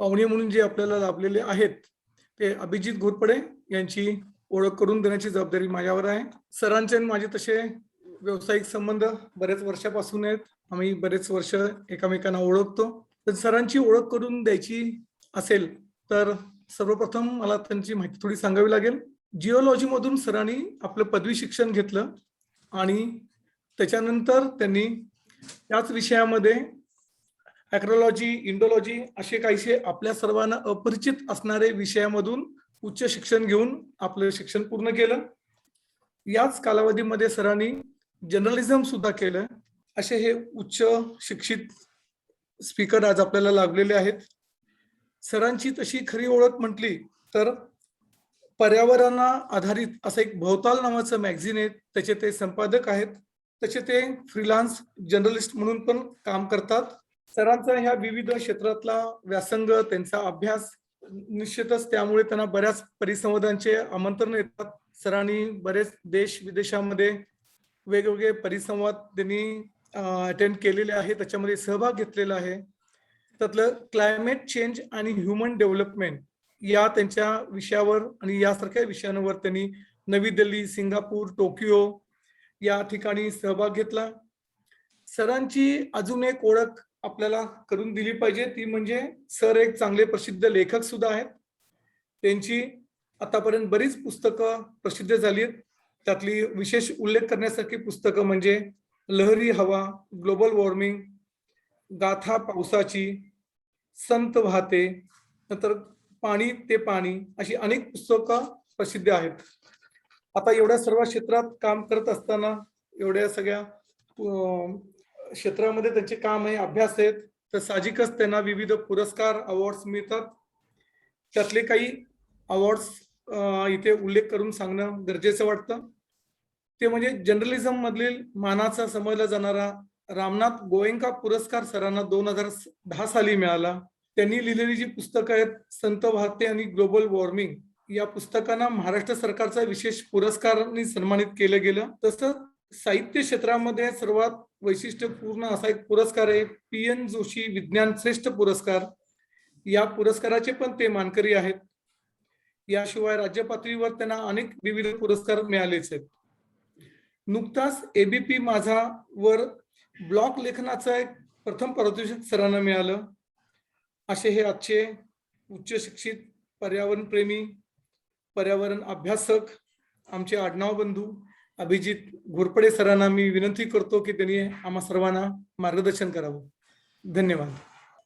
पाहुणे म्हणून जे आपल्याला लाभलेले आहेत ते अभिजित घोरपडे यांची ओळख करून देण्याची जबाबदारी माझ्यावर आहे. सरांचे आणि माझे तसे व्यावसायिक संबंध बरेच वर्षापासून आहेत. आम्ही बरेच वर्ष एकमेकांना ओळखतो. तर सरांची ओळख करून द्यायची असेल तर सर्वप्रथम मला त्यांची माहिती थोडी सांगावी लागेल. जिओलॉजी मधून सरांनी आपलं पदवी शिक्षण घेतलं आणि त्याच्यानंतर त्यांनी त्याच विषयामध्ये ॲग्रोलॉजी, इंडोलॉजी असे काहीसे आपल्या सर्वांना अपरिचित असणारे विषयामधून उच्च शिक्षण घेऊन आपलं शिक्षण पूर्ण केलं. याच कालावधीमध्ये सरांनी जर्नलिझम सुद्धा केलं. असे हे उच्च शिक्षित स्पीकर आज आपल्याला लाभलेले आहेत. सरांची तशी खरी ओळख म्हटली तर पर्यावरणा आधारित असं एक भवताल नावाचं मॅगझिन आहे, त्याचे ते संपादक आहेत. त्याचे ते फ्रीलान्स जर्नलिस्ट म्हणून पण काम करतात. सरांचा ह्या विविध क्षेत्रातला व्यासंग, त्यांचा अभ्यास निश्चितच त्यामुळे त्यांना बऱ्याच परिसंवादांचे आमंत्रण येतात. सरांनी बरेच देश विदेशामध्ये वेगवेगळे परिसंवाद त्यांनी अटेंड केलेले आहे, त्याच्यामध्ये सहभाग घेतलेला आहे. त्यातलं क्लायमेट चेंज आणि ह्युमन डेव्हलपमेंट या त्यांच्या विषयावर आणि यासारख्या विषयांवर त्यांनी नवी दिल्ली, सिंगापूर, टोकियो या ठिकाणी सहभाग घेतला. सरांची अजून एक ओळख आपल्याला करून दिली पाहिजे, ती म्हणजे सर एक चांगले प्रसिद्ध लेखक सुद्धा आहेत. त्यांची आतापर्यंत बरीच पुस्तकं प्रसिद्ध झाली आहेत. त्यातली विशेष उल्लेख करण्यासारखी पुस्तकं म्हणजे लहरी हवा, ग्लोबल वॉर्मिंग, गाथा पावसाची, संत वाहते, नंतर पाणी ते पाणी अशी अनेक पुस्तकं प्रसिद्ध आहेत. आता एवढ्या सर्व क्षेत्रात काम करत असताना एवढ्या सगळ्या क्षेत्रामध्ये त्यांचे काम आहे, अभ्यास आहेत, तर साहजिकच त्यांना विविध पुरस्कार, अवॉर्ड्स मिळतात. त्यातले काही अवॉर्ड्स इथे उल्लेख करून सांगणं गरजेचं वाटतं. ते म्हणजे जर्नलिझम मधील मानाचा समजला जाणारा रामनाथ गोएंका पुरस्कार सरांना 2010 साली मिळाला. त्यांनी लिहिलेली जी पुस्तकं आहेत, संत वाहते आणि ग्लोबल वॉर्मिंग, या पुस्तकांना महाराष्ट्र सरकारचा विशेष पुरस्कारांनी सन्मानित केलं गेलं. तसंच साहित्य क्षेत्रामध्ये सर्वात वैशिष्ट्यपूर्ण असा एक पुरस्कार आहे, PN जोशी विज्ञान श्रेष्ठ पुरस्कार. या पुरस्काराचे पण ते मानकरी आहेत. याशिवाय राज्य पातळीवर त्यांना अनेक विविध पुरस्कार मिळालेच आहेत. नुकताच ABP माझा वर ब्लॉग लेखनाचा एक प्रथम पारितोषिक सरांना मिळालं. असे हे आजचे उच्च शिक्षित पर्यावरण प्रेमी, पर्यावरण अभ्यासक आमचे आडनाव बंधू अभिजित घोरपडे सरांना मी विनंती करतो की त्यांनी आम्हा सर्वांना मार्गदर्शन करावं. धन्यवाद.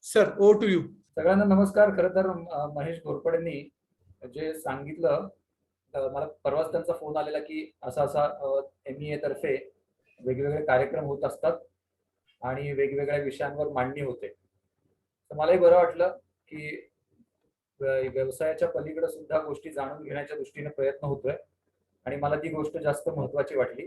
Sir, over to you. सगळ्यांना नमस्कार. खरं तर महेश घोरपडेंनी जे सांगितलं, मला परवाच त्यांचा फोन आलेला की असा असा MEA तर्फे वेगवेगळे कार्यक्रम होत असतात आणि वेगवेगळ्या विषयांवर मांडणी होते. तर मलाही बरं वाटलं की व्यवसायाच्या पलीकडे सुद्धा गोष्टी जाणून घेण्याच्या दृष्टीने प्रयत्न होतोय आणि मला ती गोष्ट जास्त महत्वाची वाटली.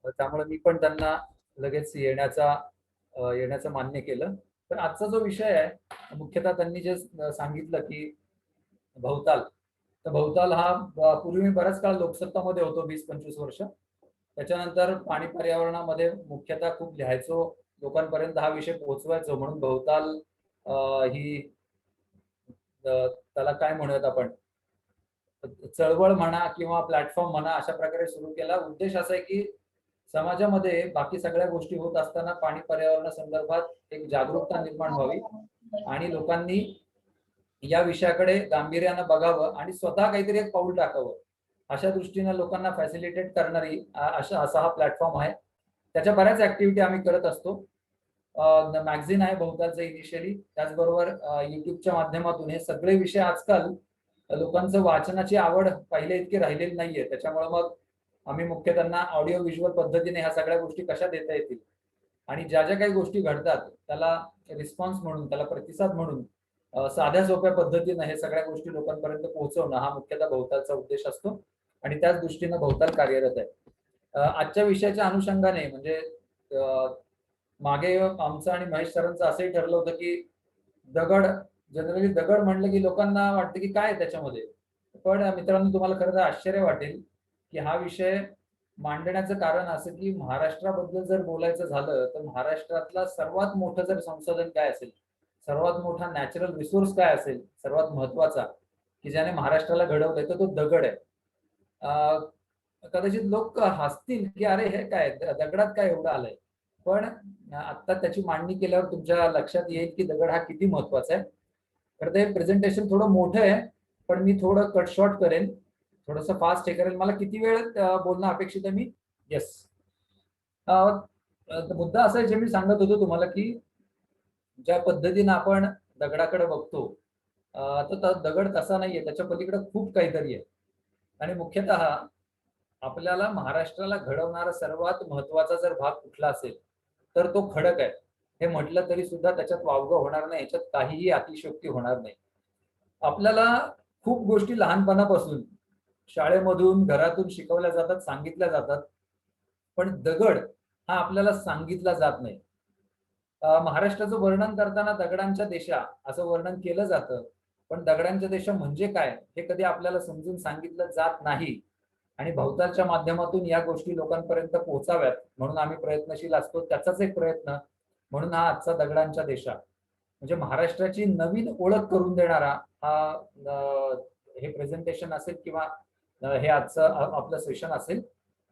त्यामुळे मी पण त्यांना लगेच येण्याचं मान्य केलं. तर आजचा जो विषय आहे, मुख्यतः त्यांनी जे सांगितलं की भवताल, तर भवताल हा पूर्वी मी बराच काळ लोकसत्तामध्ये होतो, 20-25 वर्ष. त्याच्यानंतर पाणी पर्यावरणामध्ये मुख्यतः खूप लिहायचो, लोकांपर्यंत हा विषय पोहोचवायचो. म्हणून भवताल ही त्याला काय म्हणूयात आपण, चळवळ म्हणा किंवा प्लॅटफॉर्म म्हणा, अशा प्रकारे सुरू केला. उद्देश असा आहे की समाजामध्ये बाकी सगळ्या गोष्टी होत असताना पाणी पर्यावरणासंदर्भात एक जागरूकता निर्माण व्हावी आणि लोकांनी या विषयाकडे गांभीर्यानं बघावं आणि स्वतः काहीतरी एक पाऊल टाकावं, अशा दृष्टीने लोकांना फॅसिलिटेट करणारी असा हा प्लॅटफॉर्म आहे. त्याच्या बऱ्याच ऍक्टिव्हिटी आम्ही करत असतो. मॅगझिन आहे भवतालचं इनिशियली, त्याचबरोबर युट्यूबच्या माध्यमातून हे सगळे विषय आजकाल लोकांचं वाचनाची आवड पहिले इतकी राहिलेली नाहीये. त्याच्यामुळे मग आम्ही मुख्य त्यांना ऑडिओ व्हिज्युअल पद्धतीने ह्या सगळ्या गोष्टी कशा देता येतील आणि ज्या ज्या काही गोष्टी घडतात त्याला रिस्पॉन्स म्हणून, त्याला प्रतिसाद म्हणून साध्या सोप्या पद्धतीने हे सगळ्या गोष्टी लोकांपर्यंत पोहोचवणं हा मुख्यतः भवतालचा उद्देश असतो आणि त्याच दृष्टीने भवताल कार्यरत आहे. आजच्या विषयाच्या अनुषंगाने म्हणजे मागे आमचं आणि महेश सरांचं असंही ठरलं होतं की जनरली दगड म्हणलं की लोकांना वाटतं की काय त्याच्यामध्ये, पण मित्रांनो तुम्हाला खरं तर आश्चर्य वाटेल की हा विषय मांडण्याचं कारण असं की महाराष्ट्राबद्दल जर बोलायचं झालं तर महाराष्ट्रातला सर्वात मोठं जर संशोधन काय असेल, सर्वात मोठा नॅचरल रिसोर्स काय असेल, सर्वात महत्वाचा, की ज्याने महाराष्ट्राला घडवलंय, तर तो दगड आहे. अं, कदाचित लोक हसतील की अरे हे काय दगडात काय एवढं आलंय, पण आता त्याची मांडणी केल्यावर तुमच्या लक्षात येईल की दगड हा किती महत्वाचा आहे. तर ते प्रेझेंटेशन थोडं मोठं आहे, पण मी थोडं कट शॉर्ट करेन, थोडस फास्ट हे करेल. मला किती वेळ बोलणं अपेक्षित आहे मी? येस. मुद्दा असा आहे, जे मी सांगत होतो तुम्हाला, की ज्या पद्धतीनं आपण दगडाकडे बघतो, तर दगड तसा नाहीये, त्याच्या पलीकडे खूप काहीतरी आहे. आणि मुख्यतः आपल्याला महाराष्ट्राला घडवणारा सर्वात महत्वाचा जर भाग कुठला असेल, तर तो खडक आहे. हे म्हटलं तरी सुद्धा त्याच्यात वावगं होणार नाही, याच्यात काहीही अतिशयोक्ती होणार नाही. आपल्याला खूप गोष्टी लहानपणापासून शाळेमधून, घरातून शिकवल्या जातात, सांगितल्या जातात, पण दगड हा आपल्याला सांगितला जात नाही. महाराष्ट्राचं वर्णन करताना दगडांच्या देशा असं वर्णन केलं जातं, पण दगडांच्या देशा म्हणजे काय हे कधी आपल्याला समजून सांगितलं जात नाही. आणि भवतालच्या माध्यमातून या गोष्टी लोकांपर्यंत पोहोचाव्यात म्हणून आम्ही प्रयत्नशील असतो. त्याचाच एक प्रयत्न म्हणून हा आजचा दगडांच्या देशा, म्हणजे महाराष्ट्राची नवीन ओळख करून देणारा हा हे प्रेझेंटेशन असेल किंवा हे आजचं आपलं सेशन असेल.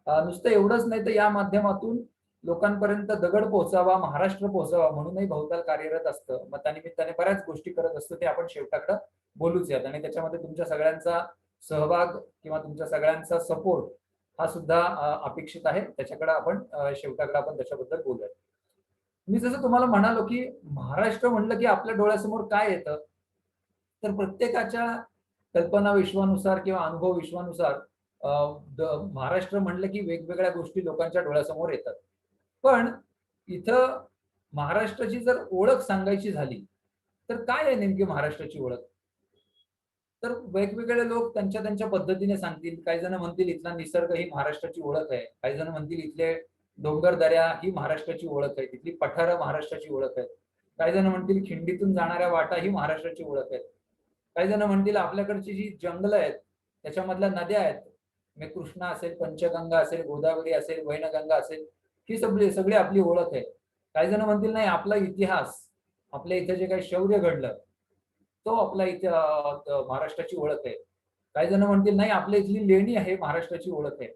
नुसतं एवढंच नाही, तर या माध्यमातून लोकांपर्यंत दगड पोहोचावा, महाराष्ट्र पोहोचावा म्हणूनही भवताल कार्यरत असतं. मग त्यानिमित्ताने बऱ्याच गोष्टी करत असतो, ते आपण शेवटाकडे बोलूच यात. आणि त्याच्यामध्ये तुमच्या सगळ्यांचा सहभाग किंवा तुमच्या सगळ्यांचा सपोर्ट हा सुद्धा अपेक्षित आहे. त्याच्याकडे आपण शेवटाकडे आपण त्याच्याबद्दल बोलूया. मी जसं तुम्हाला म्हणालो, की महाराष्ट्र म्हणलं की आपल्या डोळ्यासमोर काय येतं, तर प्रत्येकाच्या कल्पना विश्वानुसार किंवा अनुभव विश्वानुसार महाराष्ट्र म्हणलं की वेगवेगळ्या गोष्टी लोकांच्या डोळ्यासमोर येतात. पण इथं महाराष्ट्राची जर ओळख सांगायची झाली, तर काय आहे नेमकी महाराष्ट्राची ओळख? तर वेगवेगळे लोक त्यांच्या त्यांच्या पद्धतीने सांगतील. काही जण म्हणतील इथला निसर्ग ही महाराष्ट्राची ओळख आहे. काही जण म्हणतील इथले डोंगर दऱ्या ही महाराष्ट्राची ओळख आहे. तिथली पठारं महाराष्ट्राची ओळख आहे. काही जण म्हणतील खिंडीतून जाणाऱ्या वाटा ही महाराष्ट्राची ओळख आहे. काही जण म्हणतील आपल्याकडची जी जंगलं आहेत, त्याच्यामधल्या नद्या आहेत, मग कृष्णा असेल, पंचगंगा असेल, गोदावरी असेल, वैनगंगा असेल, ही सगळी सगळी आपली ओळख आहे. काही जण म्हणतील नाही, आपला इतिहास, आपल्या इथे जे काही शौर्य घडलं, तो आपला इथे महाराष्ट्राची ओळख आहे. काही जण म्हणतील नाही, आपल्या इथली लेणी आहे महाराष्ट्राची ओळख आहे.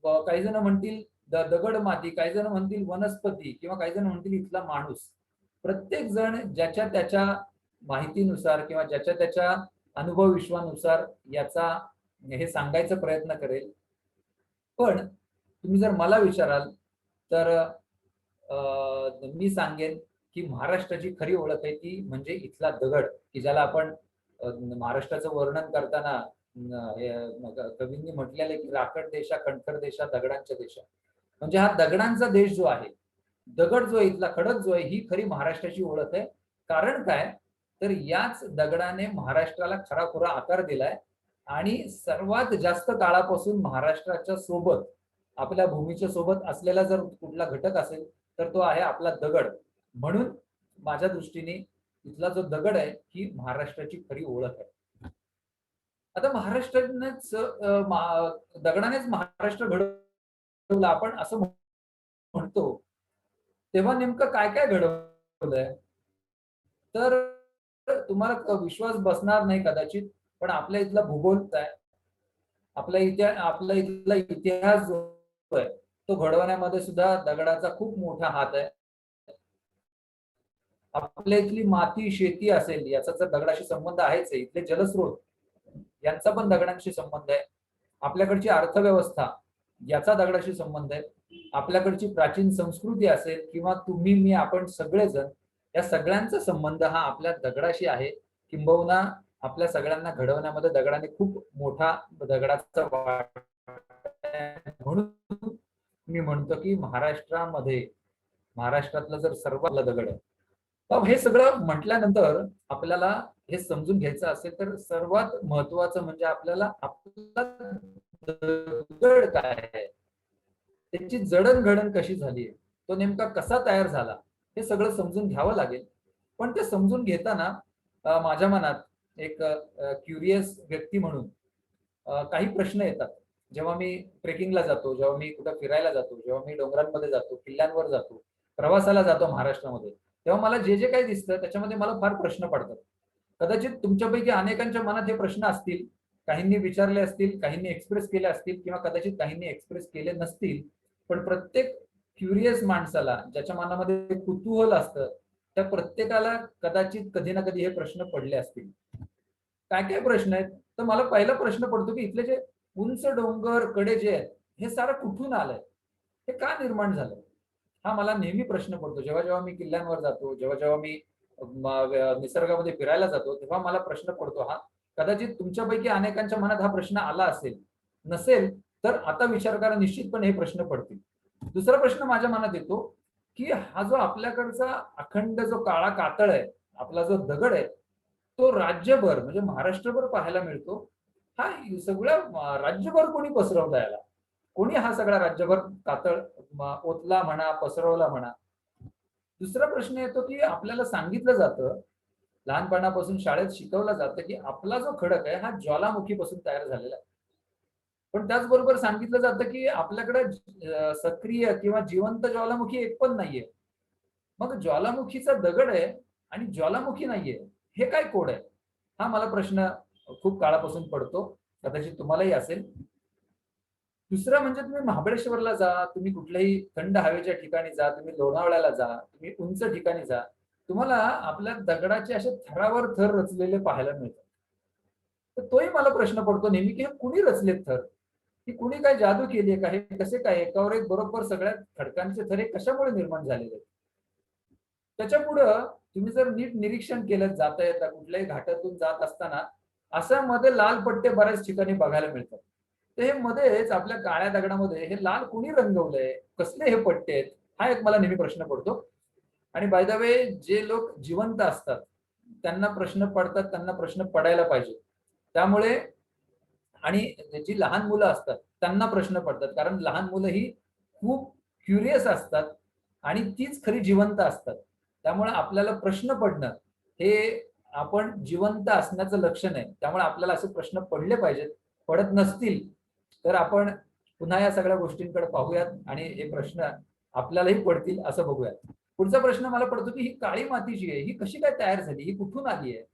काही जण म्हणतील दगड माती, काही जण म्हणतील वनस्पती, किंवा काही जण म्हणतील इथला माणूस. प्रत्येक जण ज्याच्या त्याच्या माहितीनुसार किंवा ज्याच्या त्याच्या अनुभव विश्वानुसार याचा हे सांगायचा प्रयत्न करेल. पण तुम्ही जर मला विचाराल, तर मी सांगेन की महाराष्ट्राची खरी ओळख आहे ती म्हणजे इथला दगड, की ज्याला आपण महाराष्ट्राचं वर्णन करताना कवींनी म्हटलेलं आहे की राकड देशा, कणखर देशा, दगडांच्या देशा. म्हणजे हा दगडांचा देश जो आहे, दगड जो आहे, इथला खडक जो आहे, ही खरी महाराष्ट्राची ओळख आहे. कारण काय, तर याच दगडाने महाराष्ट्राला खराखुरा आकार दिलाय. आणि सर्वात जास्त काळापासून महाराष्ट्राच्या सोबत, आपल्या भूमीच्या सोबत असलेला जर कुठला घटक असेल, तर तो आहे आपला दगड. म्हणून माझ्या दृष्टीने इथला जो दगड आहे ही महाराष्ट्राची खरी ओळख आहे. आता महाराष्ट्रानेच दगडानेच महाराष्ट्र घडवलं आपण असं म्हणतो, तेव्हा नेमकं काय काय घडवलंय? तर तुम्हाला विश्वास बसणार नाही कदाचित, पण आपल्या इथला भूगोल आहे, आपला इथला इतिहास जो आहे, तो घडवण्यामध्ये सुद्धा दगडाचा खूप मोठा हात आहे. आपल्या इथली माती, शेती असेल, याचा तर दगडाशी संबंध आहेच आहे. इथले जलस्रोत यांचा पण दगडांशी संबंध आहे. आपल्याकडची अर्थव्यवस्था याचा दगडाशी संबंध आहे. आपल्याकडची प्राचीन संस्कृती असेल किंवा तुम्ही, मी, आपण सगळेजण, या सगळ्यांचा संबंध हा आपल्या दगडाशी आहे. किंबहुना आपल्या सगळ्यांना घडवण्यामध्ये दगडाने खूप मोठा दगडाचा वाटा आहे. म्हणून मी म्हणतो की महाराष्ट्रातलं जर सर्वात दगड आहे. हे सगळं म्हटल्यानंतर आपल्याला हे समजून घ्यायचं असेल, तर सर्वात महत्वाचं म्हणजे आपल्याला आपला दगड काय आहे, त्याची जडणघडण कशी झाली, तो नेमका कसा तयार झाला, हे सगळं समजून घ्यावं लागेल. पण ते समजून घेताना माझ्या मनात एक क्युरियस व्यक्ती म्हणून काही प्रश्न येतात. जेव्हा मी ट्रेकिंगला जातो, जेव्हा मी कुठं फिरायला जातो, जेव्हा मी डोंगरांमध्ये जातो, किल्ल्यांवर जातो, प्रवासाला जातो महाराष्ट्रामध्ये, तेव्हा मला जे जे काही दिसतं त्याच्यामध्ये मला फार प्रश्न पडतात. कदाचित तुमच्यापैकी अनेकांच्या मनात हे प्रश्न असतील, काहींनी विचारले असतील, काहींनी एक्सप्रेस केले असतील किंवा कदाचित काहींनी एक्सप्रेस केले नसतील. पण प्रत्येक क्युरियस माणसाला, ज्याच्या मनामध्ये कुतूहल असतं, त्या प्रत्येकाला कदाचित कधी ना कधी हे प्रश्न पडले असतील. काय काय प्रश्न आहेत? तर मला पहिला प्रश्न पडतो, की इथले जे उंच डोंगर कडे जे आहेत, हे सारं कुठून आलंय? हे का निर्माण झालं? हा मला नेहमी प्रश्न पडतो. जेव्हा जेव्हा मी किल्ल्यांवर जातो, जेव्हा जेव्हा मी निसर्गामध्ये फिरायला जातो, तेव्हा मला प्रश्न पडतो हा. कदाचित तुमच्यापैकी अनेकांच्या मनात हा प्रश्न आला असेल. नसेल तर आता विचार करा, निश्चितपणे हे प्रश्न पडतील. दुसरा प्रश्न माझ्या मनात येतो, की हा जो आपल्याकडचा अखंड जो काळा कातळ आहे, आपला जो दगड आहे, तो राज्यभर म्हणजे महाराष्ट्रभर पाहायला मिळतो. हा सगळ्या राज्यभर कोणी पसरवला याला? कोणी हा सगळा राज्यभर कातळ ओतला म्हणा, पसरवला म्हणा? दुसरा प्रश्न येतो, की आपल्याला सांगितलं जातं, लहानपणापासून शाळेत शिकवलं जातं, की आपला जो खडक आहे हा ज्वालामुखीपासून तयार झालेला आहे. पण त्याचबरोबर सांगितलं जातं, की आपल्याकडे सक्रिय किंवा जिवंत ज्वालामुखी एक पण नाहीये. मग ज्वालामुखीचा दगड आहे आणि ज्वालामुखी नाहीये. हे काय कोड आहे? हा मला प्रश्न खूप काळापासून पडतो. कदाचित तुम्हालाही असेल. दुसरं म्हणजे तुम्ही महाबळेश्वरला जा, तुम्ही कुठल्याही थंड हवेच्या ठिकाणी जा, तुम्ही लोणावळ्याला जा, तुम्ही उंच ठिकाणी जा. तुम्हाला आपल्या दगडाचे असे थरावर थर रचलेले पाहायला मिळतात. तर तोही मला प्रश्न पडतो नेहमी, की हे कुणी रचलेत थर? की कुणी काय जादू केली आहे का? हे कसे काय एकावर एक बरोबर सगळ्या खडकांचे थर हे कशामुळे निर्माण झालेले आहेत? त्याच्यापुढं तुम्ही जर नीट निरीक्षण केलं जाता येता कुठल्याही घाटातून जात असताना, असं मध्ये लाल पट्टे बऱ्याच ठिकाणी बघायला मिळतात. तर हे मध्येच आपल्या काळ्या दगडामध्ये हे लाल कुणी रंगवलंय? कसले हे पट्टे आहेत? हा एक मला नेहमी प्रश्न पडतो. आणि बाय द वे, जे लोक जिवंत असतात, त्यांना प्रश्न पडतात, त्यांना प्रश्न पडायला पाहिजे. त्यामुळे आणि जी लहान मुलं असतात, त्यांना प्रश्न पडतात. कारण लहान मुलं ही खूप क्युरियस असतात आणि तीच खरी जिवंत असतात. त्यामुळे आपल्याला प्रश्न पडणं हे आपण जिवंत असण्याचं लक्षण आहे. त्यामुळे आपल्याला असे प्रश्न पडले पाहिजेत. पडत नसतील, तर आपण पुन्हा या सगळ्या गोष्टींकडे पाहूयात आणि हे प्रश्न आपल्यालाही पडतील असं बघूयात. पुढचा प्रश्न मला पडतो, की ही काळी माती जी आहे, ही कशी काय तयार झाली? ही कुठून आली आहे?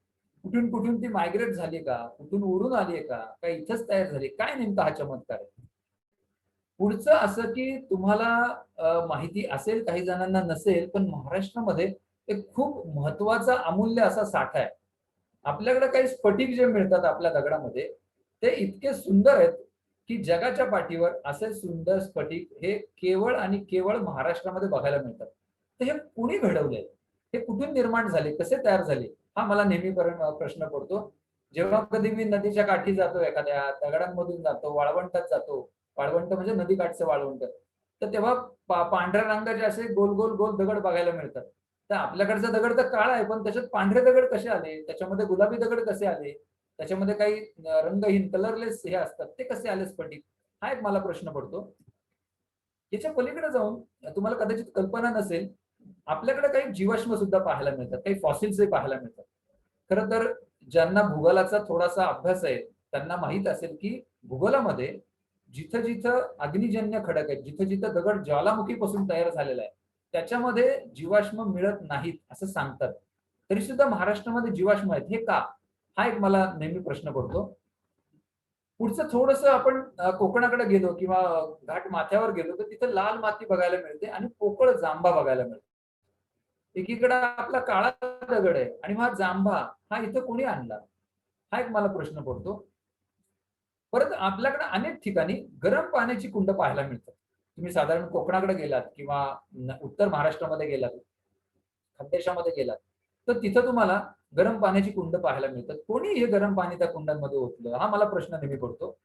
कुठून कुठून ती मायग्रेट झाली का? कुठून उडून आली आहे का? का इथंच तयार झाली? काय नेमका हा चमत्कार आहे? पुढचं असं, की तुम्हाला माहिती असेल, काही जणांना नसेल, पण महाराष्ट्रामध्ये एक खूप महत्वाचा अमूल्य असा साठा आहे. आपल्याकडे काही स्फटिक जे मिळतात आपल्या दगडामध्ये, ते इतके सुंदर आहेत, की जगाच्या पाठीवर असे सुंदर स्फटिक हे केवळ आणि केवळ महाराष्ट्रामध्ये बघायला मिळतात. तर हे कुणी घडवलंय? हे कुठून निर्माण झाले? कसे तयार झाले? हा मला नेहमी प्रश्न पडतो. जेव्हा कधी मी नदीच्या काठी जातो, एखाद्या दगडांमधून जातो, वाळवंटात जातो. वाळवंट म्हणजे नदीकाठचं वाळवंट. तर तेव्हा पांढऱ्या रंगाचे असे गोल, गोल, गोल दगड बघायला मिळतात. तर आपल्याकडचा दगड तर काळा आहे, पण त्याच्यात पांढरे दगड कसे आले? त्याच्यामध्ये गुलाबी दगड कसे आले? त्याच्यामध्ये काही रंगहीन कलरलेस हे असतात, ते कसे आले स्फटिक? हा एक मला प्रश्न पडतो. याच्या पलीकडे जाऊन तुम्हाला कदाचित कल्पना नसेल, आपल्याकडे काही जीवाश्म सुद्धा पाहायला मिळतात, काही फॉसिल्सही पाहायला मिळतात. खरं तर ज्यांना भूगोलाचा थोडासा अभ्यास आहे, त्यांना माहीत असेल, की भूगोलामध्ये जिथं-जिथं अग्निजन्य खडक आहेत, जिथं-जिथं दगड ज्वालामुखीपासून तयार झालेला आहे, त्याच्यामध्ये जीवाश्म मिळत नाहीत असं सांगतात. तरी सुद्धा महाराष्ट्रामध्ये जीवाश्म आहेत. हे का? हा एक मला नेहमी प्रश्न पडतो. पुढचं थोडंसं आपण कोकणाकडे गेलो किंवा घाट माथ्यावर गेलो, तर तिथं लाल माती बघायला मिळते आणि पोकळ जांभा बघायला मिळतो. एकीकडे आपला काळा दगड आहे आणि हा जांभा हा इथं कोणी आणला? हा एक मला प्रश्न पडतो. परत आपल्याकडे अनेक ठिकाणी गरम पाण्याची कुंड पाहायला मिळतात. तुम्ही साधारण कोकणाकडे गेलात किंवा उत्तर महाराष्ट्रामध्ये गेलात, खानदेशामध्ये गेलात, तर तिथं तुम्हाला गरम पाण्याची कुंड पाहायला मिळतात. कोणी हे गरम पाणी त्या कुंडांमध्ये ओतलं? हा मला प्रश्न नेहमी पडतो.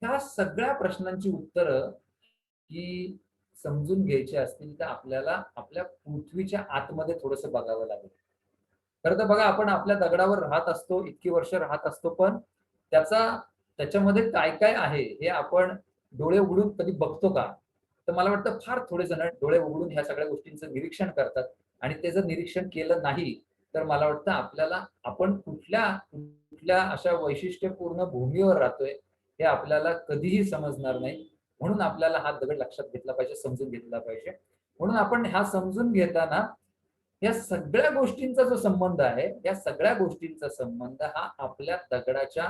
ह्या सगळ्या प्रश्नांची उत्तरं ही समजून घ्यायची असतील, तर आपल्याला आपल्या पृथ्वीच्या आतमध्ये थोडंसं बघावं लागेल. खरं तर बघा, आपण आपल्या दगडावर राहत असतो, इतकी वर्ष राहत असतो, पण त्याचा त्याच्यामध्ये काय-काय आहे हे आपण डोळे उघडून कधी बघतो का? तर मला वाटतं फार थोडे जण डोळे उघडून ह्या सगळ्या गोष्टींचं निरीक्षण करतात आणि ते जर निरीक्षण केलं नाही, तर मला वाटतं आपल्याला आपण कुठल्या कुठल्या अशा वैशिष्ट्यपूर्ण भूमीवर राहतोय, हे आपल्याला कधीही समजणार नाही. म्हणून आपल्याला हा दगड लक्षात घेतला पाहिजे, समजून घेतला पाहिजे. म्हणून आपण हा समजून घेताना या सगळ्या गोष्टींचा जो संबंध आहे, या सगळ्या गोष्टींचा संबंध हा आपल्या दगडाच्या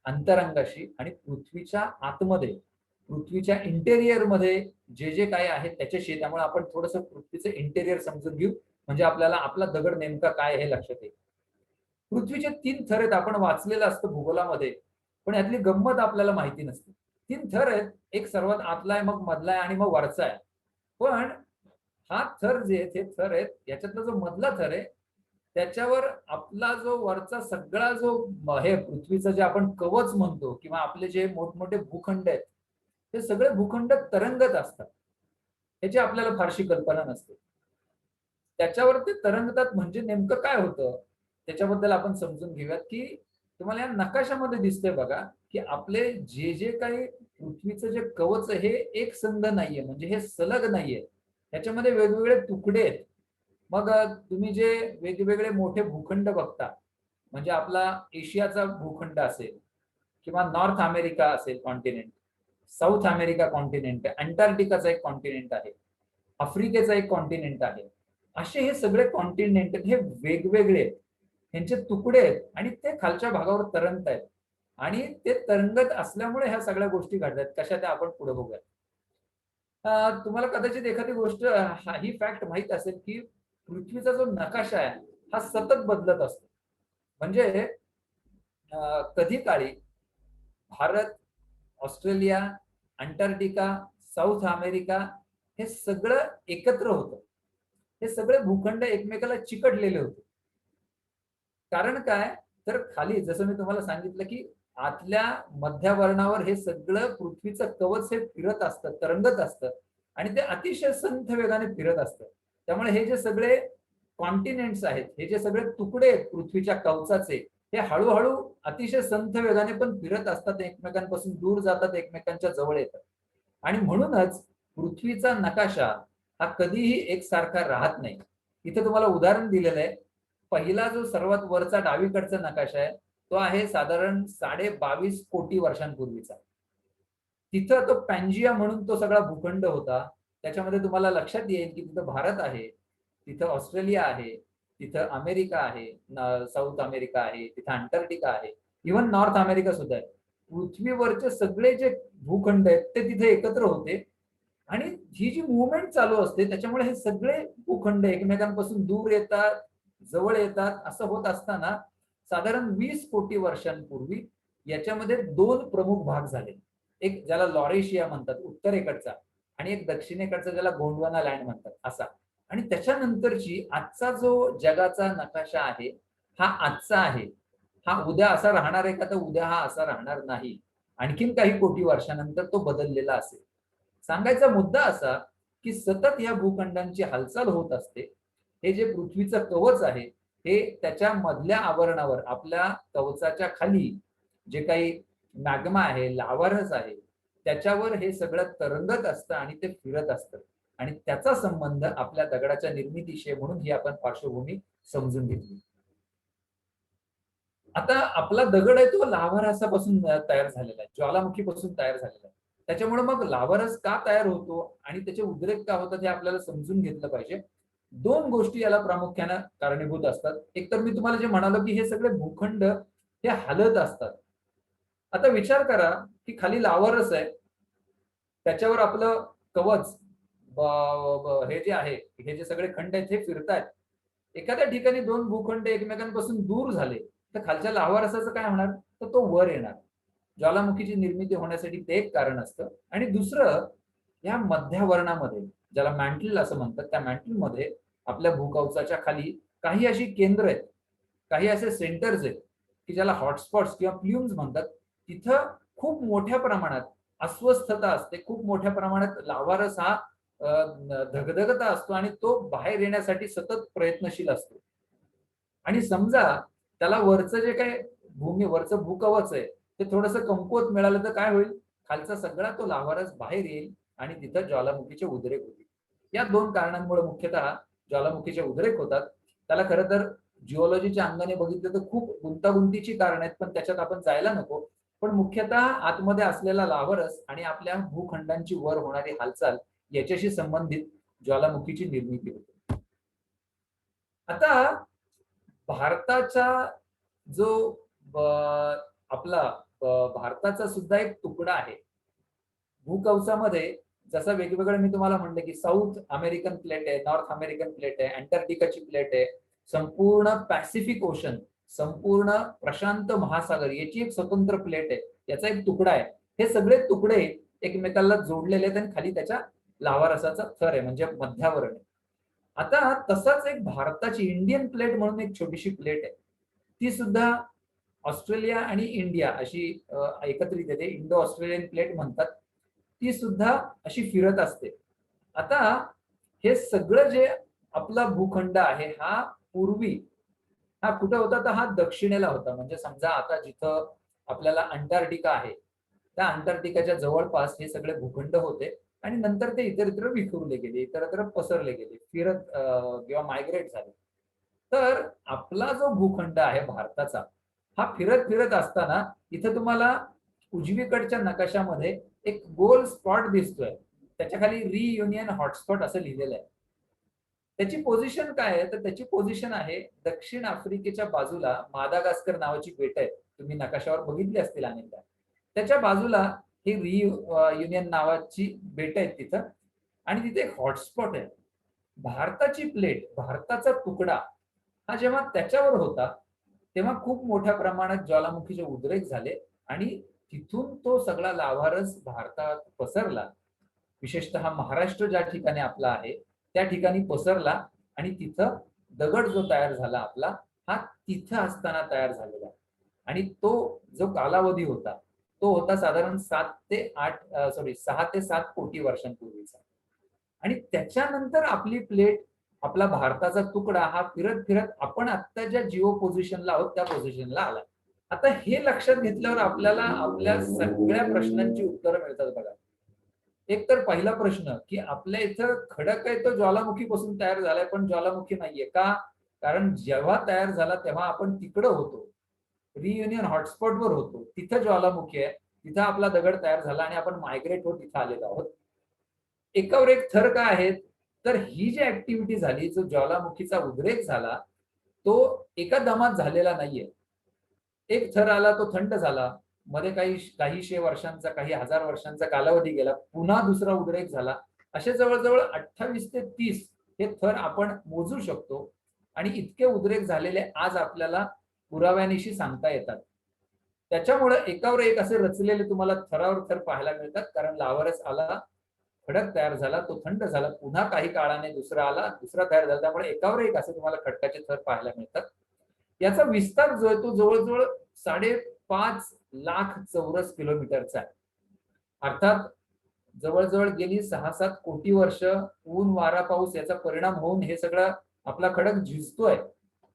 अंतरंगाशी आणि पृथ्वीच्या आतमध्ये, पृथ्वीच्या इंटेरियर मध्ये जे जे काही आहे त्याच्याशी. त्यामुळे आपण थोडंसं पृथ्वीचं इंटेरियर समजून घेऊ, म्हणजे आपल्याला आपला दगड नेमका काय हे लक्षात येईल. पृथ्वीचे 3 थर आहेत, आपण वाचलेलं असतं भूगोलामध्ये, पण यातली गंमत आपल्याला माहिती नसते. 3 थर आहेत, एक सर्वात आतला आहे, मग मधला आहे आणि मग वरचा आहे. पण हा थर जे आहेत, हे थर आहेत, याच्यातला जो मधला थर आहे, त्याच्यावर आपला जो वरचा सगळा जो हे पृथ्वीचं जे आपण कवच म्हणतो किंवा आपले जे मोठमोठे भूखंड आहेत, ते सगळे भूखंड तरंगत असतात. याची आपल्याला फारशी कल्पना नसते. त्याच्यावर ते तरंगतात म्हणजे नेमकं काय होतं, त्याच्याबद्दल आपण समजून घेऊयात, की तुम्हाला या नकाशामध्ये दिसतंय बघा, की आपले जे जे काही पृथ्वीचं जे कवच आहे, हे एकसंध नाहीये, म्हणजे हे सलग नाहीये. त्याच्यामध्ये वेगवेगळे तुकडे आहेत. मग तुम्ही जे वेगवेगळे मोठे भूखंड बघता, म्हणजे आपला एशियाचा भूखंड असेल किंवा नॉर्थ अमेरिका असेल कॉन्टिनेंट, साऊथ अमेरिका कॉन्टिनेंट आहे, अंटार्क्टिकाचा एक कॉन्टिनेंट आहे, आफ्रिकेचा एक कॉन्टिनेंट आहे. असे हे सगळे कॉन्टिनेंट हे वेगवेगळे आहेत. ह्यांचे तुकडे आहेत आणि ते खालच्या भागावर तरंगत आहेत. आणि ते तरंगत असल्यामुळे ह्या सगळ्या गोष्टी घडतात. कशा त्या आपण पुढे बघूयात. तुम्हाला कदाचित एखादी गोष्ट ही फॅक्ट माहित असेल, की पृथ्वीचा जो नकाशा आहे, हा सतत बदलत असतो. म्हणजे कधी काळी Bharat, Australia, Antarctica, south America हे सगळं एकत्र होतं. हे सगळे भूखंड एकमेकाला चिकटलेले होते. कारण काय? तर खाली जसं मी तुम्हाला सांगितलं, की आतल्या मध्यावरणावर हे सगळं पृथ्वीचं कवच हे फिरत असतं, तरंगत असतं आणि ते अतिशय संथ वेगाने फिरत असतं. त्यामुळे हे जे सगळे कॉन्टिनेंट्स आहेत, हे जे सगळे तुकडे आहेत पृथ्वीच्या कवचाचे, हे हळू अतिशय संथ वेगाने पण फिरत असतात, एकमेकांपासून दूर जातात, एकमेकांच्या जवळ येतात. आणि म्हणूनच पृथ्वीचा नकाशा हा कधीही एकसारखा राहत नाही. इथे तुम्हाला उदाहरण दिलेलं आहे. पहिला जो सर्वात वरचा डावीकडचा नकाशा आहे, तो आहे साधारण 22.5 कोटी वर्षांपूर्वीचा. तिथं तो पॅन्जिया म्हणून तो सगळा भूखंड होता. त्याच्यामध्ये तुम्हाला लक्षात येईल, की तिथं भारत आहे, तिथं ऑस्ट्रेलिया आहे, तिथं अमेरिका आहे, साऊथ अमेरिका आहे, तिथं अंटार्क्टिका आहे, इव्हन नॉर्थ अमेरिका सुद्धा आहे. पृथ्वीवरचे सगळे जे भूखंड आहेत, ते तिथे एकत्र होते आणि ही जी मूव्हमेंट चालू असते, त्याच्यामुळे हे सगळे भूखंड एकमेकांपासून दूर येतात, जवळ येतात, असं होत असताना साधारण 20 कोटी वर्षांपूर्वी याच्यामध्ये 2 प्रमुख भाग झाले. एक ज्याला लॉरेशिया म्हणतात उत्तरेकडचा आणि एक दक्षिणेकडचा ज्याला गोंडवाना लँड म्हणतात असा. आणि त्याच्यानंतरची आजचा जो जगाचा नकाशा आहे, हा आजचा आहे. हा उद्या असा राहणार आहे का? तर उद्या हा असा राहणार नाही. आणखीन काही कोटी वर्षानंतर तो बदललेला असेल. सांगायचा मुद्दा असा, की सतत या भूखंडांची हालचाल होत असते. हे जे पृथ्वीचं कवच आहे, हे त्याच्या मधल्या आवरणावर आपल्या कवचाच्या खाली जे काही मॅग्मा आहे, लाव्हारस आहे, त्याच्यावर हे सगळं तरंगत असतं आणि ते फिरत असतं. आणि त्याचा संबंध आपल्या दगडाच्या निर्मितीशी आहे, म्हणून ही आपण पार्श्वभूमी समजून घेतली. आता आपला दगड आहे तो लाव्हारसापासून तयार झालेला आहे, ज्वालामुखीपासून तयार झालेला आहे. त्याच्यामुळे मग लाव्हारस का तयार होतो आणि त्याचे उद्रेक का होतात हे आपल्याला समजून घेतलं पाहिजे. 2 गोष्टी याला प्रामुख्यानं कारणीभूत असतात. एक तर मी तुम्हाला जे म्हणालो, की हे सगळे भूखंड हे हलत असतात. आता विचार करा, की खाली लाव्हारस आहे, त्याच्यावर आपलं कवच ब हे जे आहे, हे जे सगळे खंड आहेत हे फिरतायत. एखाद्या ठिकाणी 2 भूखंड एकमेकांपासून दूर झाले, तर खालच्या लाव्हारसाचं काय होणार? तर तो वर येणार. ज्वालामुखीची निर्मिती होण्यासाठी ते एक कारण असतं. आणि दुसरं, या मध्यावरणामध्ये ज्याला मॅन्टल असं म्हणतात, त्या मॅन्टलमध्ये आपल्या भूकवचाच्या खाली काही अशी केंद्र आहेत, काही असे सेंटर्स आहेत, की ज्याला हॉटस्पॉट्स किंवा प्ल्यूम्स म्हणतात. तिथं खूप मोठ्या प्रमाणात अस्वस्थता असते, खूप मोठ्या प्रमाणात लाव्हारस हा धगधगता असतो आणि तो बाहेर येण्यासाठी सतत प्रयत्नशील असतो. आणि समजा त्याला वरचं जे काही वरचं भूकवच आहे, ते थोडंसं कमकुवत मिळालं तर काय होईल? खालचा सगळा तो लाव्हारस बाहेर येईल आणि तिथं ज्वालामुखीचे उद्रेक होतील. या 2 कारणांमुळे मुख्यतः ज्वालामुखीचे उद्रेक होतात. त्याला खरं तर जिओलॉजीच्या अंगाने बघितलं तर खूप गुंतागुंतीची कारणं आहेत, पण त्याच्यात आपण जायला नको. पण मुख्यतः आतमध्ये असलेला लाव्हारस आणि आपल्या भूखंडांची वर होणारी हालचाल याच्याशी संबंधित ज्वालामुखीची निर्मिती होते. आता भारताचा जो आपला भारताचा सुद्धा एक तुकडा आहे भूकवचामध्ये. जसं वेगवेगळं मी तुम्हाला म्हणलं की साऊथ अमेरिकन प्लेट आहे, नॉर्थ अमेरिकन प्लेट आहे, अंटार्क्टिकाची प्लेट आहे, संपूर्ण पॅसिफिक ओशन, संपूर्ण प्रशांत महासागर याची एक स्वतंत्र प्लेट आहे, याचा एक तुकडा आहे. हे सगळे तुकडे एकमेकांना जोडलेले आहेत आणि खाली त्याच्या लावारसाचा थर आहे म्हणजे मध्यावरण आहे. आता तसाच एक भारताची इंडियन प्लेट म्हणून एक छोटीशी प्लेट आहे. ती सुद्धा ऑस्ट्रेलिया आणि इंडिया अशी एकत्रित येते. इंडो ऑस्ट्रेलियन प्लेट म्हणतात. ती सुद्धा अशी फिरत असते. आता हे सगळं जे आपला भूखंड आहे हा पूर्वी हा कुठं होता तर हा दक्षिणेला होता. म्हणजे समजा आता जिथं आपल्याला अंटार्क्टिका आहे त्या अंटार्क्टिकाच्या जवळपास हे सगळे भूखंड होते आणि नंतर ते इतर विखुरले गेले, इतरत्र पसरले गेले, फिरत किंवा मायग्रेट झाले. तर आपला जो भूखंड आहे भारताचा हा फिरत फिरत असताना इथं तुम्हाला उजवीकडच्या नकाशामध्ये एक गोल स्पॉट दिसतोय. त्याच्या खाली रियुनियन हॉटस्पॉट असं लिहिलेलं आहे. त्याची पोझिशन काय आहे तर त्याची पोझिशन आहे दक्षिण आफ्रिकेच्या बाजूला मादागास्कर नावाची बेट आहे. तुम्ही नकाशावर बघितली असतील अनेकदा. त्याच्या बाजूला ही युनियन नावाची बेट आहेत तिथं आणि तिथे एक हॉटस्पॉट आहे. भारताची प्लेट, भारताचा तुकडा हा जेव्हा त्याच्यावर होता तेव्हा खूप मोठ्या प्रमाणात ज्वालामुखीचे उद्रेक झाले आणि तिथून तो सगळा लाव्हारस भारतात पसरला. विशेषतः महाराष्ट्र ज्या ठिकाणी आपला आहे त्या ठिकाणी पसरला आणि तिथं दगड जो तयार झाला आपला हा तिथं असताना तयार झालेला. आणि तो जो कालावधी होता तो होता साधारण 6 ते 7 कोटी वर्षांपूर्वीचा. आणि त्याच्यानंतर आपली प्लेट, आपला भारताचा तुकडा हा फिरत फिरत आपण आता ज्या जिओ पोझिशनला आहोत त्या पोझिशनला आला. आता हे लक्षात घेतल्यावर आपल्याला आपल्या सगळ्या प्रश्नांची उत्तरं मिळतात बघा. एक तर पहिला प्रश्न की आपल्या इथं खडक आहे तो ज्वालामुखीपासून तयार झालाय पण ज्वालामुखी नाहीये का? कारण जेव्हा तयार झाला तेव्हा आपण तिकडं होतो, रियुनियन हॉटस्पॉट वर होतो, तिथं ज्वालामुखी आहे, तिथं आपला दगड तयार झाला आणि आपण मायग्रेट होत इथं आलेलो आहोत. एकावर एक थर काय आहेत तर ही जी ऍक्टिव्हिटी झाली, जो ज्वालामुखीचा उद्रेक झाला तो एका दमात झालेला नाहीये. एक थर आला तो थंड झाला, मध्ये काहीशे वर्षांचा, काही हजार वर्षांचा कालावधी गेला, पुन्हा दुसरा उद्रेक झाला. असे जवळजवळ 28 ते 30 हे थर आपण मोजू शकतो आणि इतके उद्रेक झालेले आज आपल्याला पुराव्यानिशी सांगता येतात. त्याच्यामुळे एकावर एक असे रचलेले तुम्हाला थरावर थर पाहायला मिळतात. कारण लाव्हारस आला, खडक तयार झाला, तो थंड झाला, पुन्हा काही काळाने दुसरा आला, दुसरा तयार झाला. त्यामुळे एकावर एक असे तुम्हाला खडकाचे थर पाहायला मिळतात. याचा विस्तार जो आहे तो जवळजवळ 5.5 लाख चौरस किलोमीटरचा आहे. अर्थात जवळजवळ गेली 6-7 कोटी वर्ष ऊन, वारा, पाऊस याचा परिणाम होऊन हे सगळं आपला खडक झिजतोय.